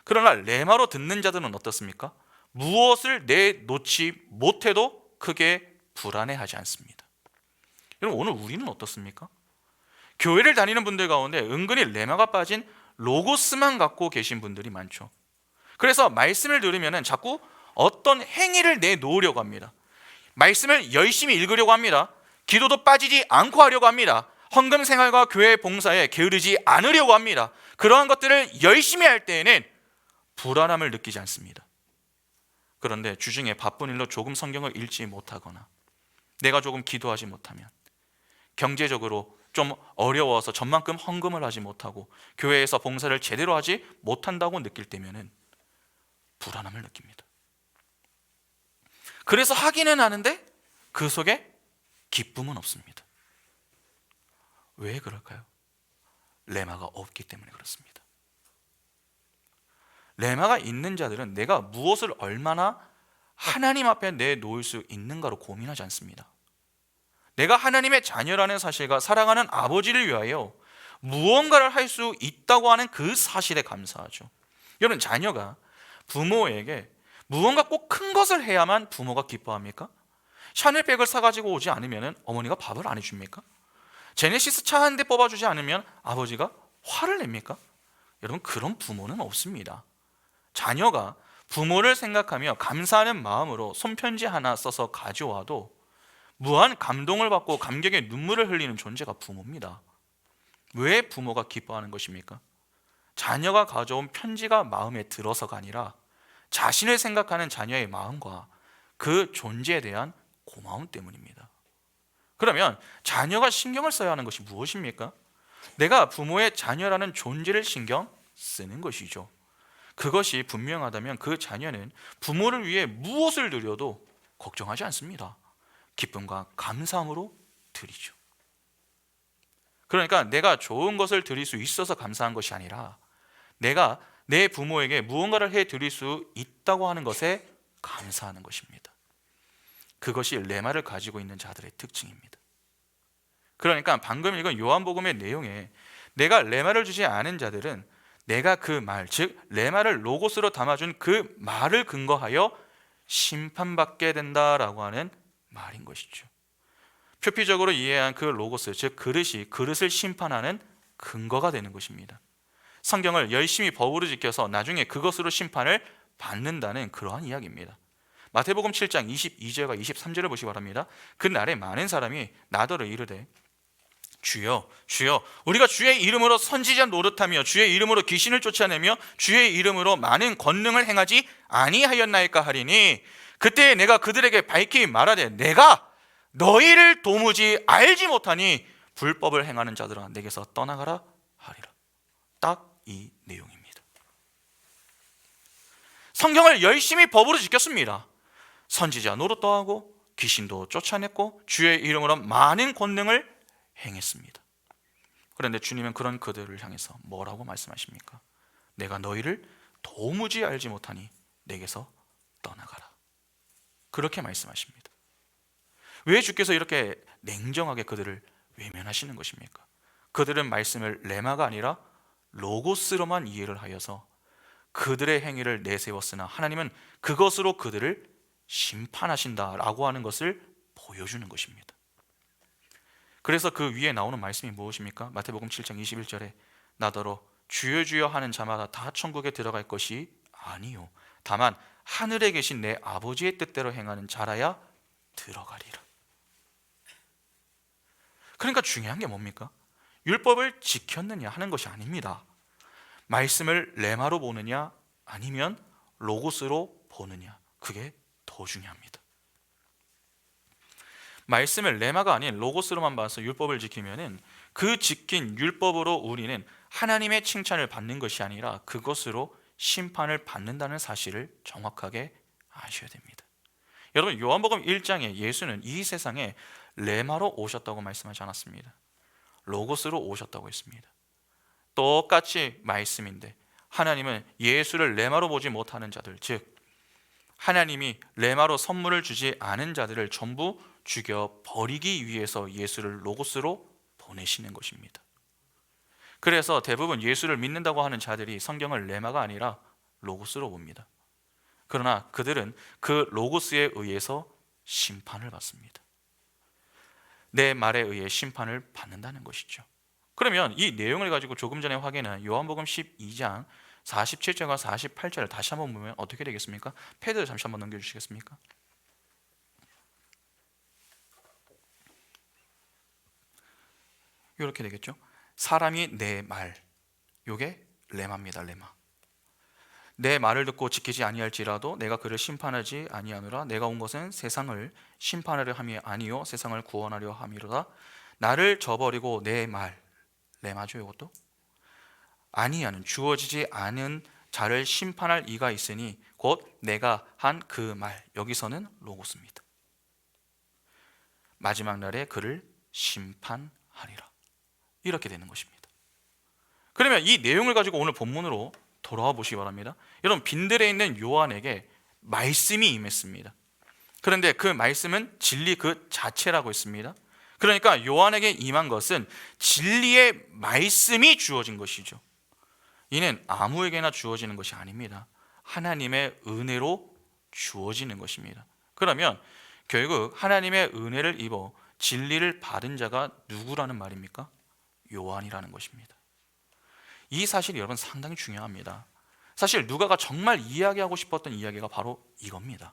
그러나 레마로 듣는 자들은 어떻습니까? 무엇을 내놓지 못해도 크게 불안해하지 않습니다. 여러분, 오늘 우리는 어떻습니까? 교회를 다니는 분들 가운데 은근히 레마가 빠진 로고스만 갖고 계신 분들이 많죠. 그래서 말씀을 들으면 자꾸 어떤 행위를 내놓으려고 합니다. 말씀을 열심히 읽으려고 합니다. 기도도 빠지지 않고 하려고 합니다. 헌금 생활과 교회 봉사에 게으르지 않으려고 합니다. 그러한 것들을 열심히 할 때에는 불안함을 느끼지 않습니다. 그런데 주중에 바쁜 일로 조금 성경을 읽지 못하거나 내가 조금 기도하지 못하면, 경제적으로 좀 어려워서 전만큼 헌금을 하지 못하고 교회에서 봉사를 제대로 하지 못한다고 느낄 때면은 불안함을 느낍니다. 그래서 하기는 하는데 그 속에 기쁨은 없습니다. 왜 그럴까요? 레마가 없기 때문에 그렇습니다. 레마가 있는 자들은 내가 무엇을 얼마나 하나님 앞에 내놓을 수 있는가로 고민하지 않습니다. 내가 하나님의 자녀라는 사실과 사랑하는 아버지를 위하여 무언가를 할 수 있다고 하는 그 사실에 감사하죠. 여러분, 자녀가 부모에게 무언가 꼭 큰 것을 해야만 부모가 기뻐합니까? 샤넬백을 사가지고 오지 않으면 어머니가 밥을 안 해줍니까? 제네시스 차 한 대 뽑아주지 않으면 아버지가 화를 냅니까? 여러분, 그런 부모는 없습니다. 자녀가 부모를 생각하며 감사하는 마음으로 손편지 하나 써서 가져와도 무한 감동을 받고 감격의 눈물을 흘리는 존재가 부모입니다. 왜 부모가 기뻐하는 것입니까? 자녀가 가져온 편지가 마음에 들어서가 아니라 자신을 생각하는 자녀의 마음과 그 존재에 대한 고마움 때문입니다. 그러면 자녀가 신경을 써야 하는 것이 무엇입니까? 내가 부모의 자녀라는 존재를 신경 쓰는 것이죠. 그것이 분명하다면 그 자녀는 부모를 위해 무엇을 드려도 걱정하지 않습니다. 기쁨과 감사함으로 드리죠. 그러니까 내가 좋은 것을 드릴 수 있어서 감사한 것이 아니라 내가 내 부모에게 무언가를 해드릴 수 있다고 하는 것에 감사하는 것입니다. 그것이 레마를 가지고 있는 자들의 특징입니다. 그러니까 방금 읽은 요한복음의 내용에 내가 레마를 주지 않은 자들은 내가 그 말, 즉 레마를 로고스로 담아준 그 말을 근거하여 심판받게 된다라고 하는 말인 것이죠. 표피적으로 이해한 그 로고스, 즉 그릇이 그릇을 심판하는 근거가 되는 것입니다. 성경을 열심히 법으로 지켜서 나중에 그것으로 심판을 받는다는 그러한 이야기입니다. 마태복음 7장 22절과 23절을 보시기 바랍니다. 그날에 많은 사람이 나더러 이르되 주여, 주여, 우리가 주의 이름으로 선지자 노릇하며 주의 이름으로 귀신을 쫓아내며 주의 이름으로 많은 권능을 행하지 아니하였나이까 하리니, 그때 내가 그들에게 밝히 말하되 내가 너희를 도무지 알지 못하니 불법을 행하는 자들아 내게서 떠나가라 하리라. 딱 이 내용입니다. 성경을 열심히 법으로 지켰습니다. 선지자 노릇도 하고 귀신도 쫓아냈고 주의 이름으로 많은 권능을 행했습니다. 그런데 주님은 그런 그들을 향해서 뭐라고 말씀하십니까? 내가 너희를 도무지 알지 못하니 내게서 떠나가라. 그렇게 말씀하십니다. 왜 주께서 이렇게 냉정하게 그들을 외면하시는 것입니까? 그들은 말씀을 레마가 아니라 로고스로만 이해를 하여서 그들의 행위를 내세웠으나 하나님은 그것으로 그들을 심판하신다라고 하는 것을 보여주는 것입니다. 그래서 그 위에 나오는 말씀이 무엇입니까? 마태복음 7장 21절에 나더러 주여 주여 하는 자마다 다 천국에 들어갈 것이 아니요 다만 하늘에 계신 내 아버지의 뜻대로 행하는 자라야 들어가리라. 그러니까 중요한 게 뭡니까? 율법을 지켰느냐 하는 것이 아닙니다. 말씀을 레마로 보느냐 아니면 로고스로 보느냐, 그게 더 중요합니다. 말씀을 레마가 아닌 로고스로만 봐서 율법을 지키면은 그 지킨 율법으로 우리는 하나님의 칭찬을 받는 것이 아니라 그것으로 심판을 받는다는 사실을 정확하게 아셔야 됩니다. 여러분, 요한복음 1장에 예수는 이 세상에 레마로 오셨다고 말씀하지 않았습니다. 로고스로 오셨다고 했습니다. 똑같이 말씀인데 하나님은 예수를 레마로 보지 못하는 자들, 즉 하나님이 레마로 선물을 주지 않은 자들을 전부 죽여 버리기 위해서 예수를 로고스로 보내시는 것입니다. 그래서 대부분 예수를 믿는다고 하는 자들이 성경을 레마가 아니라 로고스로 봅니다. 그러나 그들은 그 로고스에 의해서 심판을 받습니다. 내 말에 의해 심판을 받는다는 것이죠. 그러면 이 내용을 가지고 조금 전에 확인한 요한복음 12장 47절과 48절을 다시 한번 보면 어떻게 되겠습니까? 패드 잠시 한번 넘겨주시겠습니까? 이렇게 되겠죠. 사람이 내 말, 요게 레마입니다. 레마. 내 말을 듣고 지키지 아니할지라도 내가 그를 심판하지 아니하노라. 내가 온 것은 세상을 심판하려 함이 아니요 세상을 구원하려 함이로다. 나를 저버리고 내 말, 레마죠 이것도, 아니하는, 주어지지 않은 자를 심판할 이가 있으니 곧 내가 한 그 말, 여기서는 로고스입니다. 마지막 날에 그를 심판하리라. 이렇게 되는 것입니다. 그러면 이 내용을 가지고 오늘 본문으로 돌아와 보시기 바랍니다. 여러분, 빈들에 있는 요한에게 말씀이 임했습니다. 그런데 그 말씀은 진리 그 자체라고 했습니다. 그러니까 요한에게 임한 것은 진리의 말씀이 주어진 것이죠. 이는 아무에게나 주어지는 것이 아닙니다. 하나님의 은혜로 주어지는 것입니다. 그러면 결국 하나님의 은혜를 입어 진리를 받은 자가 누구라는 말입니까? 요한이라는 것입니다. 이 사실이 여러분 상당히 중요합니다. 사실 누가가 정말 이야기하고 싶었던 이야기가 바로 이겁니다.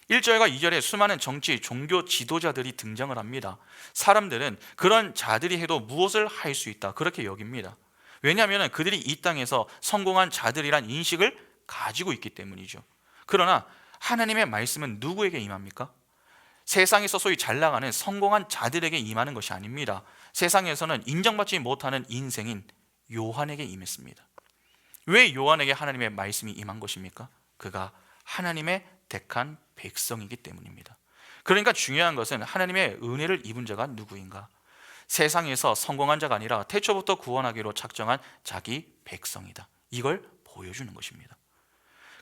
1절과 2절에 수많은 정치, 종교 지도자들이 등장을 합니다. 사람들은 그런 자들이 해도 무엇을 할 수 있다, 그렇게 여깁니다. 왜냐하면 그들이 이 땅에서 성공한 자들이란 인식을 가지고 있기 때문이죠. 그러나 하나님의 말씀은 누구에게 임합니까? 세상에서 소위 잘 나가는 성공한 자들에게 임하는 것이 아닙니다. 세상에서는 인정받지 못하는 인생인 요한에게 임했습니다. 왜 요한에게 하나님의 말씀이 임한 것입니까? 그가 하나님의 택한 백성이기 때문입니다. 그러니까 중요한 것은 하나님의 은혜를 입은 자가 누구인가? 세상에서 성공한 자가 아니라 태초부터 구원하기로 작정한 자기 백성이다. 이걸 보여주는 것입니다.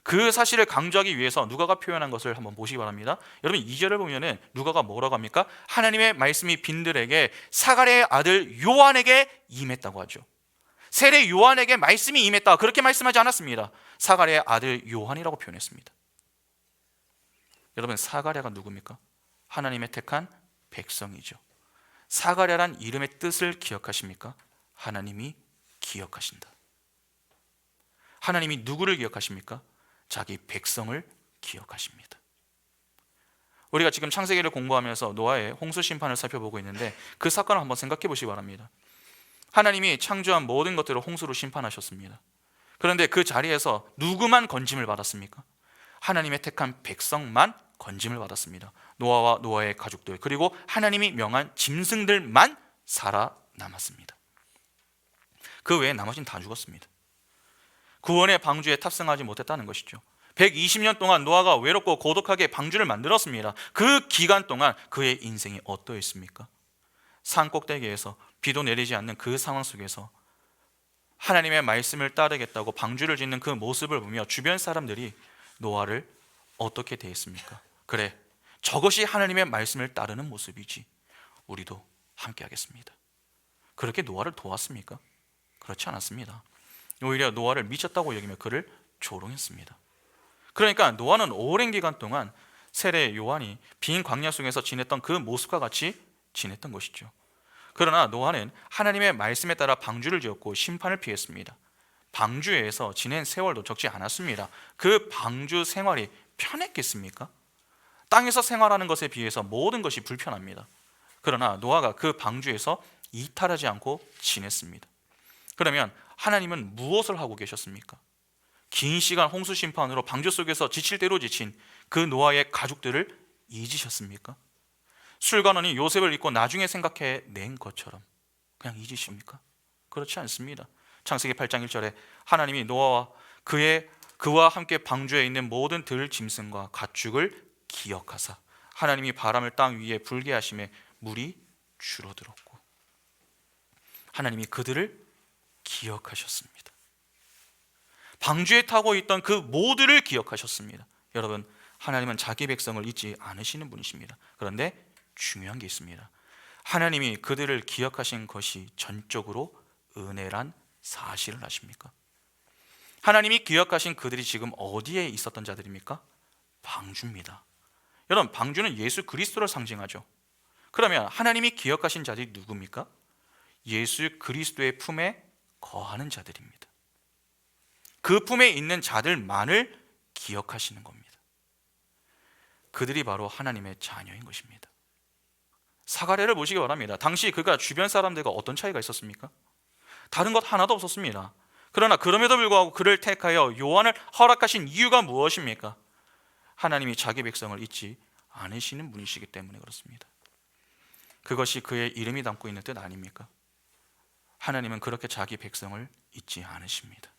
그 사실을 강조하기 위해서 누가가 표현한 것을 한번 보시기 바랍니다. 여러분, 2절을 보면은 누가가 뭐라고 합니까? 하나님의 말씀이 빈들에게 사가랴의 아들 요한에게 임했다고 하죠. 세례 요한에게 말씀이 임했다, 그렇게 말씀하지 않았습니다. 사가랴의 아들 요한이라고 표현했습니다. 여러분, 사가랴가 누굽니까? 하나님의 택한 백성이죠. 사가랴란 이름의 뜻을 기억하십니까? 하나님이 기억하신다. 하나님이 누구를 기억하십니까? 자기 백성을 기억하십니다. 우리가 지금 창세기를 공부하면서 노아의 홍수 심판을 살펴보고 있는데 그 사건을 한번 생각해 보시기 바랍니다. 하나님이 창조한 모든 것들을 홍수로 심판하셨습니다. 그런데 그 자리에서 누구만 건짐을 받았습니까? 하나님의 택한 백성만 건짐을 받았습니다. 노아와 노아의 가족들, 그리고 하나님이 명한 짐승들만 살아남았습니다. 그 외에 나머지는 다 죽었습니다. 구원의 방주에 탑승하지 못했다는 것이죠. 120년 동안 노아가 외롭고 고독하게 방주를 만들었습니다. 그 기간 동안 그의 인생이 어떠했습니까? 산 꼭대기에서 비도 내리지 않는 그 상황 속에서 하나님의 말씀을 따르겠다고 방주를 짓는 그 모습을 보며 주변 사람들이 노아를 어떻게 대했습니까? 그래, 저것이 하나님의 말씀을 따르는 모습이지, 우리도 함께 하겠습니다. 그렇게 노아를 도왔습니까? 그렇지 않았습니다. 오히려 노아를 미쳤다고 여기며 그를 조롱했습니다. 그러니까 노아는 오랜 기간 동안 세례 요한이 빈 광야 속에서 지냈던 그 모습과 같이 지냈던 것이죠. 그러나 노아는 하나님의 말씀에 따라 방주를 지었고 심판을 피했습니다. 방주에서 지낸 세월도 적지 않았습니다. 그 방주 생활이 편했겠습니까? 땅에서 생활하는 것에 비해서 모든 것이 불편합니다. 그러나 노아가 그 방주에서 이탈하지 않고 지냈습니다. 그러면 하나님은 무엇을 하고 계셨습니까? 긴 시간 홍수 심판으로 방주 속에서 지칠 대로 지친 그 노아의 가족들을 잊으셨습니까? 술관원이 요셉을 잊고 나중에 생각해낸 것처럼 그냥 잊으십니까? 그렇지 않습니다. 창세기 8장 1절에 하나님이 노아와 그와 함께 방주에 있는 모든 들 짐승과 가축을 기억하사 하나님이 바람을 땅 위에 불게 하심에 물이 줄어들었고, 하나님이 그들을 기억하셨습니다. 방주에 타고 있던 그 모두를 기억하셨습니다. 여러분, 하나님은 자기 백성을 잊지 않으시는 분이십니다. 그런데 중요한 게 있습니다. 하나님이 그들을 기억하신 것이 전적으로 은혜란 사실을 아십니까? 하나님이 기억하신 그들이 지금 어디에 있었던 자들입니까? 방주입니다. 여러분, 방주는 예수 그리스도를 상징하죠. 그러면 하나님이 기억하신 자들이 누굽니까? 예수 그리스도의 품에 거하는 자들입니다. 그 품에 있는 자들만을 기억하시는 겁니다. 그들이 바로 하나님의 자녀인 것입니다. 사가랴를 보시기 바랍니다. 당시 그가 주변 사람들과 어떤 차이가 있었습니까? 다른 것 하나도 없었습니다. 그러나 그럼에도 불구하고 그를 택하여 요한을 허락하신 이유가 무엇입니까? 하나님이 자기 백성을 잊지 않으시는 분이시기 때문에 그렇습니다. 그것이 그의 이름이 담고 있는 뜻 아닙니까? 하나님은 그렇게 자기 백성을 잊지 않으십니다.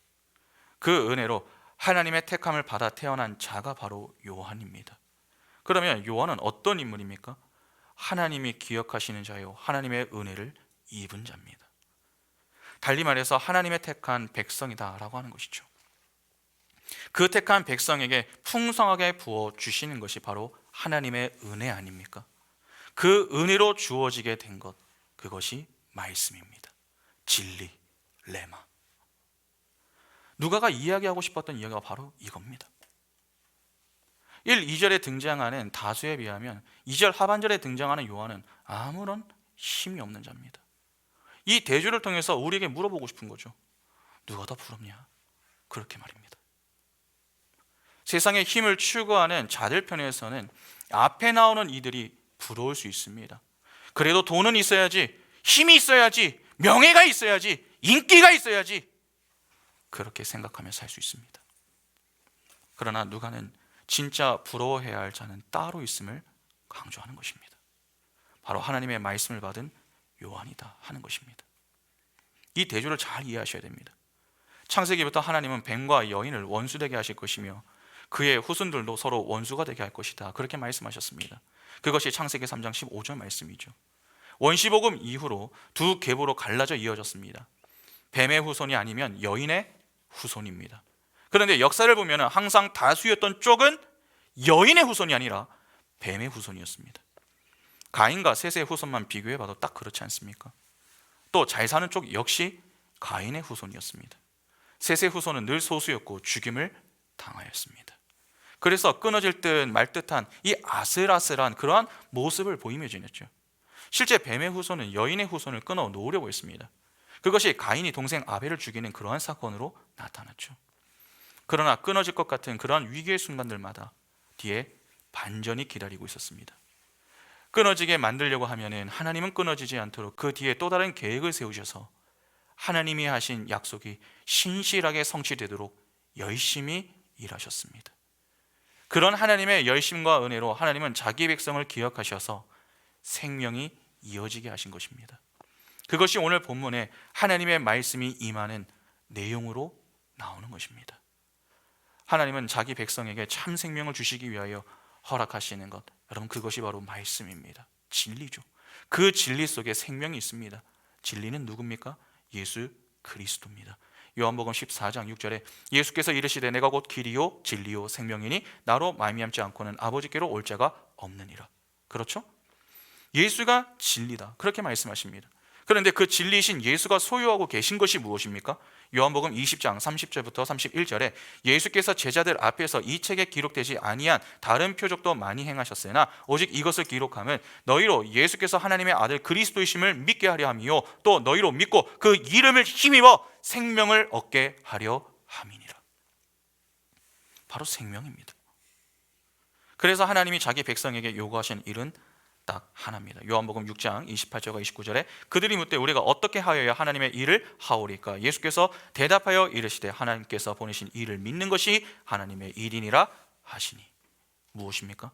그 은혜로 하나님의 택함을 받아 태어난 자가 바로 요한입니다. 그러면 요한은 어떤 인물입니까? 하나님이 기억하시는 자요, 하나님의 은혜를 입은 자입니다. 달리 말해서 하나님의 택한 백성이다라고 하는 것이죠. 그 택한 백성에게 풍성하게 부어주시는 것이 바로 하나님의 은혜 아닙니까? 그 은혜로 주어지게 된 것, 그것이 말씀입니다. 진리, 레마. 누가가 이야기하고 싶었던 이야기가 바로 이겁니다. 1, 2절에 등장하는 다수에 비하면 2절 하반절에 등장하는 요한은 아무런 힘이 없는 자입니다. 이 대조를 통해서 우리에게 물어보고 싶은 거죠. 누가 더 부럽냐? 그렇게 말입니다. 세상의 힘을 추구하는 자들 편에서는 앞에 나오는 이들이 부러울 수 있습니다. 그래도 돈은 있어야지, 힘이 있어야지, 명예가 있어야지, 인기가 있어야지, 그렇게 생각하며 살 수 있습니다. 그러나 누가는 진짜 부러워해야 할 자는 따로 있음을 강조하는 것입니다. 바로 하나님의 말씀을 받은 요한이다 하는 것입니다. 이 대조를 잘 이해하셔야 됩니다. 창세기부터 하나님은 뱀과 여인을 원수되게 하실 것이며 그의 후손들도 서로 원수가 되게 할 것이다, 그렇게 말씀하셨습니다. 그것이 창세기 3장 15절 말씀이죠. 원시복음 이후로 두 계보로 갈라져 이어졌습니다. 뱀의 후손이 아니면 여인의 후손입니다. 그런데 역사를 보면 항상 다수였던 쪽은 여인의 후손이 아니라 뱀의 후손이었습니다. 가인과 셋의 후손만 비교해봐도 딱 그렇지 않습니까? 또 잘 사는 쪽 역시 가인의 후손이었습니다. 셋의 후손은 늘 소수였고 죽임을 당하였습니다. 그래서 끊어질 듯 말 듯한 이 아슬아슬한 그러한 모습을 보이며 지냈죠. 실제 뱀의 후손은 여인의 후손을 끊어 놓으려고 했습니다. 그것이 가인이 동생 아벨을 죽이는 그러한 사건으로 나타났죠. 그러나 끊어질 것 같은 그러한 위기의 순간들마다 뒤에 반전이 기다리고 있었습니다. 끊어지게 만들려고 하면은 하나님은 끊어지지 않도록 그 뒤에 또 다른 계획을 세우셔서 하나님이 하신 약속이 신실하게 성취되도록 열심히 일하셨습니다. 그런 하나님의 열심과 은혜로 하나님은 자기 백성을 기억하셔서 생명이 이어지게 하신 것입니다. 그것이 오늘 본문에 하나님의 말씀이 임하는 내용으로 나오는 것입니다. 하나님은 자기 백성에게 참 생명을 주시기 위하여 허락하시는 것, 여러분 그것이 바로 말씀입니다. 진리죠. 그 진리 속에 생명이 있습니다. 진리는 누굽니까? 예수 그리스도입니다. 요한복음 14장 6절에 예수께서 이르시되 내가 곧 길이요 진리요 생명이니 나로 말미암지 않고는 아버지께로 올 자가 없느니라. 그렇죠? 예수가 진리다, 그렇게 말씀하십니다. 그런데 그 진리이신 예수가 소유하고 계신 것이 무엇입니까? 요한복음 20장 30절부터 31절에 예수께서 제자들 앞에서 이 책에 기록되지 아니한 다른 표적도 많이 행하셨으나 오직 이것을 기록함은 너희로 예수께서 하나님의 아들 그리스도이심을 믿게 하려 함이요 또 너희로 믿고 그 이름을 힘입어 생명을 얻게 하려 함이니라. 바로 생명입니다. 그래서 하나님이 자기 백성에게 요구하신 일은 딱 하나입니다. 요한복음 6장 28절과 29절에 그들이 묻되 우리가 어떻게 하여야 하나님의 일을 하오리까? 예수께서 대답하여 이르시되 하나님께서 보내신 일을 믿는 것이 하나님의 일이니라 하시니. 무엇입니까?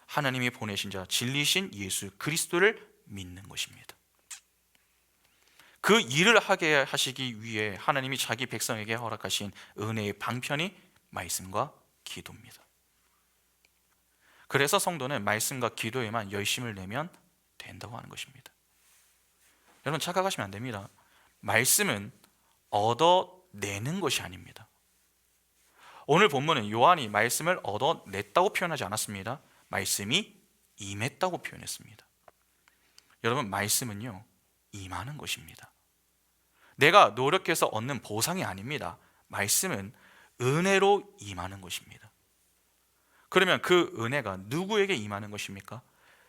하나님이 보내신 자 진리신 예수 그리스도를 믿는 것입니다. 그 일을 하게 하시기 위해 하나님이 자기 백성에게 허락하신 은혜의 방편이 말씀과 기도입니다. 그래서 성도는 말씀과 기도에만 열심을 내면 된다고 하는 것입니다. 여러분 착각하시면 안 됩니다. 말씀은 얻어내는 것이 아닙니다. 오늘 본문은 요한이 말씀을 얻어냈다고 표현하지 않았습니다. 말씀이 임했다고 표현했습니다. 여러분 말씀은요 임하는 것입니다. 내가 노력해서 얻는 보상이 아닙니다. 말씀은 은혜로 임하는 것입니다. 그러면 그 은혜가 누구에게 임하는 것입니까?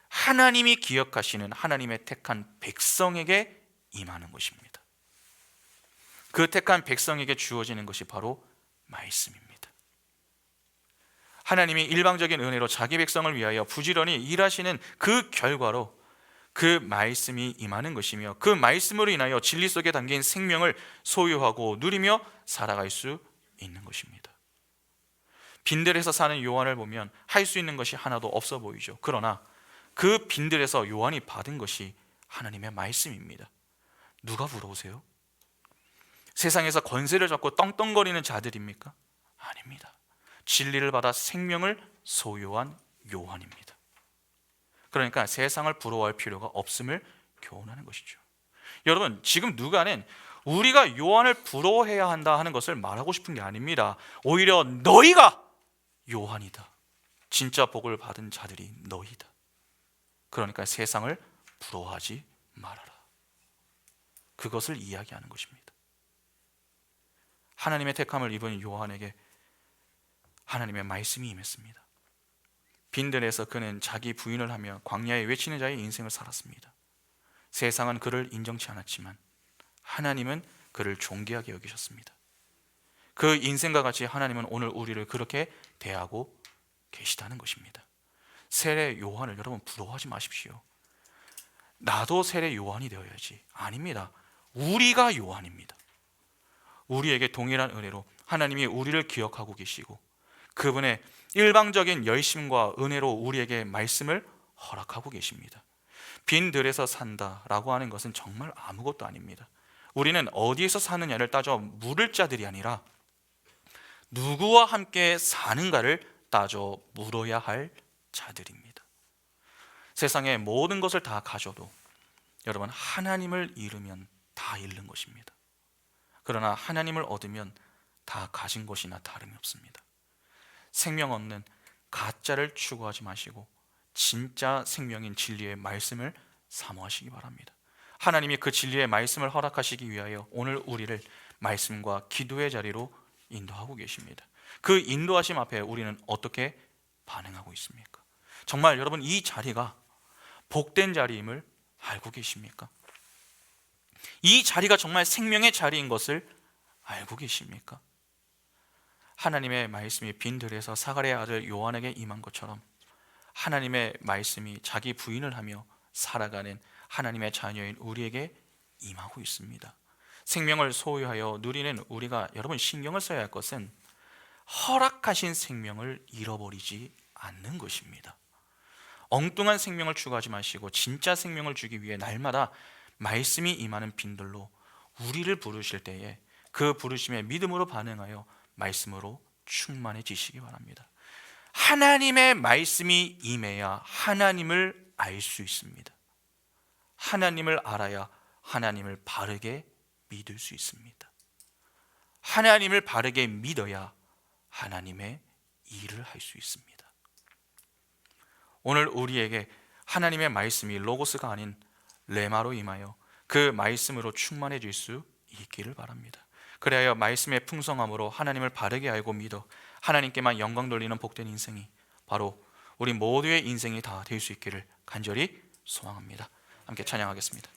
하나님이 기억하시는 하나님의 택한 백성에게 임하는 것입니다. 그 택한 백성에게 주어지는 것이 바로 말씀입니다. 하나님이 일방적인 은혜로 자기 백성을 위하여 부지런히 일하시는 그 결과로 그 말씀이 임하는 것이며 그 말씀으로 인하여 진리 속에 담긴 생명을 소유하고 누리며 살아갈 수 있는 것입니다. 빈들에서 사는 요한을 보면 할 수 있는 것이 하나도 없어 보이죠. 그러나 그 빈들에서 요한이 받은 것이 하나님의 말씀입니다. 누가 부러우세요? 세상에서 권세를 잡고 떵떵거리는 자들입니까? 아닙니다. 진리를 받아 생명을 소유한 요한입니다. 그러니까 세상을 부러워할 필요가 없음을 교훈하는 것이죠. 여러분 지금 누가는 우리가 요한을 부러워해야 한다 하는 것을 말하고 싶은 게 아닙니다. 오히려 너희가 요한이다. 진짜 복을 받은 자들이 너희다. 그러니까 세상을 부러워하지 말아라. 그것을 이야기하는 것입니다. 하나님의 택함을 입은 요한에게 하나님의 말씀이 임했습니다. 빈들에서 그는 자기 부인을 하며 광야에 외치는 자의 인생을 살았습니다. 세상은 그를 인정치 않았지만 하나님은 그를 존귀하게 여기셨습니다. 그 인생과 같이 하나님은 오늘 우리를 그렇게 대하고 계시다는 것입니다. 세례 요한을 여러분 부러워하지 마십시오. 나도 세례 요한이 되어야지. 아닙니다. 우리가 요한입니다. 우리에게 동일한 은혜로 하나님이 우리를 기억하고 계시고 그분의 일방적인 열심과 은혜로 우리에게 말씀을 허락하고 계십니다. 빈들에서 산다라고 하는 것은 정말 아무것도 아닙니다. 우리는 어디에서 사느냐를 따져 물을 자들이 아니라 누구와 함께 사는가를 따져 물어야 할 자들입니다. 세상의 모든 것을 다 가져도 여러분 하나님을 잃으면 다 잃는 것입니다. 그러나 하나님을 얻으면 다 가진 것이나 다름이 없습니다. 생명 없는 가짜를 추구하지 마시고 진짜 생명인 진리의 말씀을 사모하시기 바랍니다. 하나님이 그 진리의 말씀을 허락하시기 위하여 오늘 우리를 말씀과 기도의 자리로 인도하고 계십니다. 그 인도하심 앞에 우리는 어떻게 반응하고 있습니까? 정말 여러분 이 자리가 복된 자리임을 알고 계십니까? 이 자리가 정말 생명의 자리인 것을 알고 계십니까? 하나님의 말씀이 빈들에서 사가랴의 아들 요한에게 임한 것처럼 하나님의 말씀이 자기 부인을 하며 살아가는 하나님의 자녀인 우리에게 임하고 있습니다. 생명을 소유하여 누리는 우리가 여러분 신경을 써야 할 것은 허락하신 생명을 잃어버리지 않는 것입니다. 엉뚱한 생명을 추구하지 마시고 진짜 생명을 주기 위해 날마다 말씀이 임하는 빈들로 우리를 부르실 때에 그 부르심에 믿음으로 반응하여 말씀으로 충만해지시기 바랍니다. 하나님의 말씀이 임해야 하나님을 알 수 있습니다. 하나님을 알아야 하나님을 바르게 믿을 수 있습니다. 하나님을 바르게 믿어야 하나님의 일을 할 수 있습니다. 오늘 우리에게 하나님의 말씀이 로고스가 아닌 레마로 임하여 그 말씀으로 충만해질 수 있기를 바랍니다. 그래야 말씀의 풍성함으로 하나님을 바르게 알고 믿어 하나님께만 영광 돌리는 복된 인생이 바로 우리 모두의 인생이 다 될 수 있기를 간절히 소망합니다. 함께 찬양하겠습니다.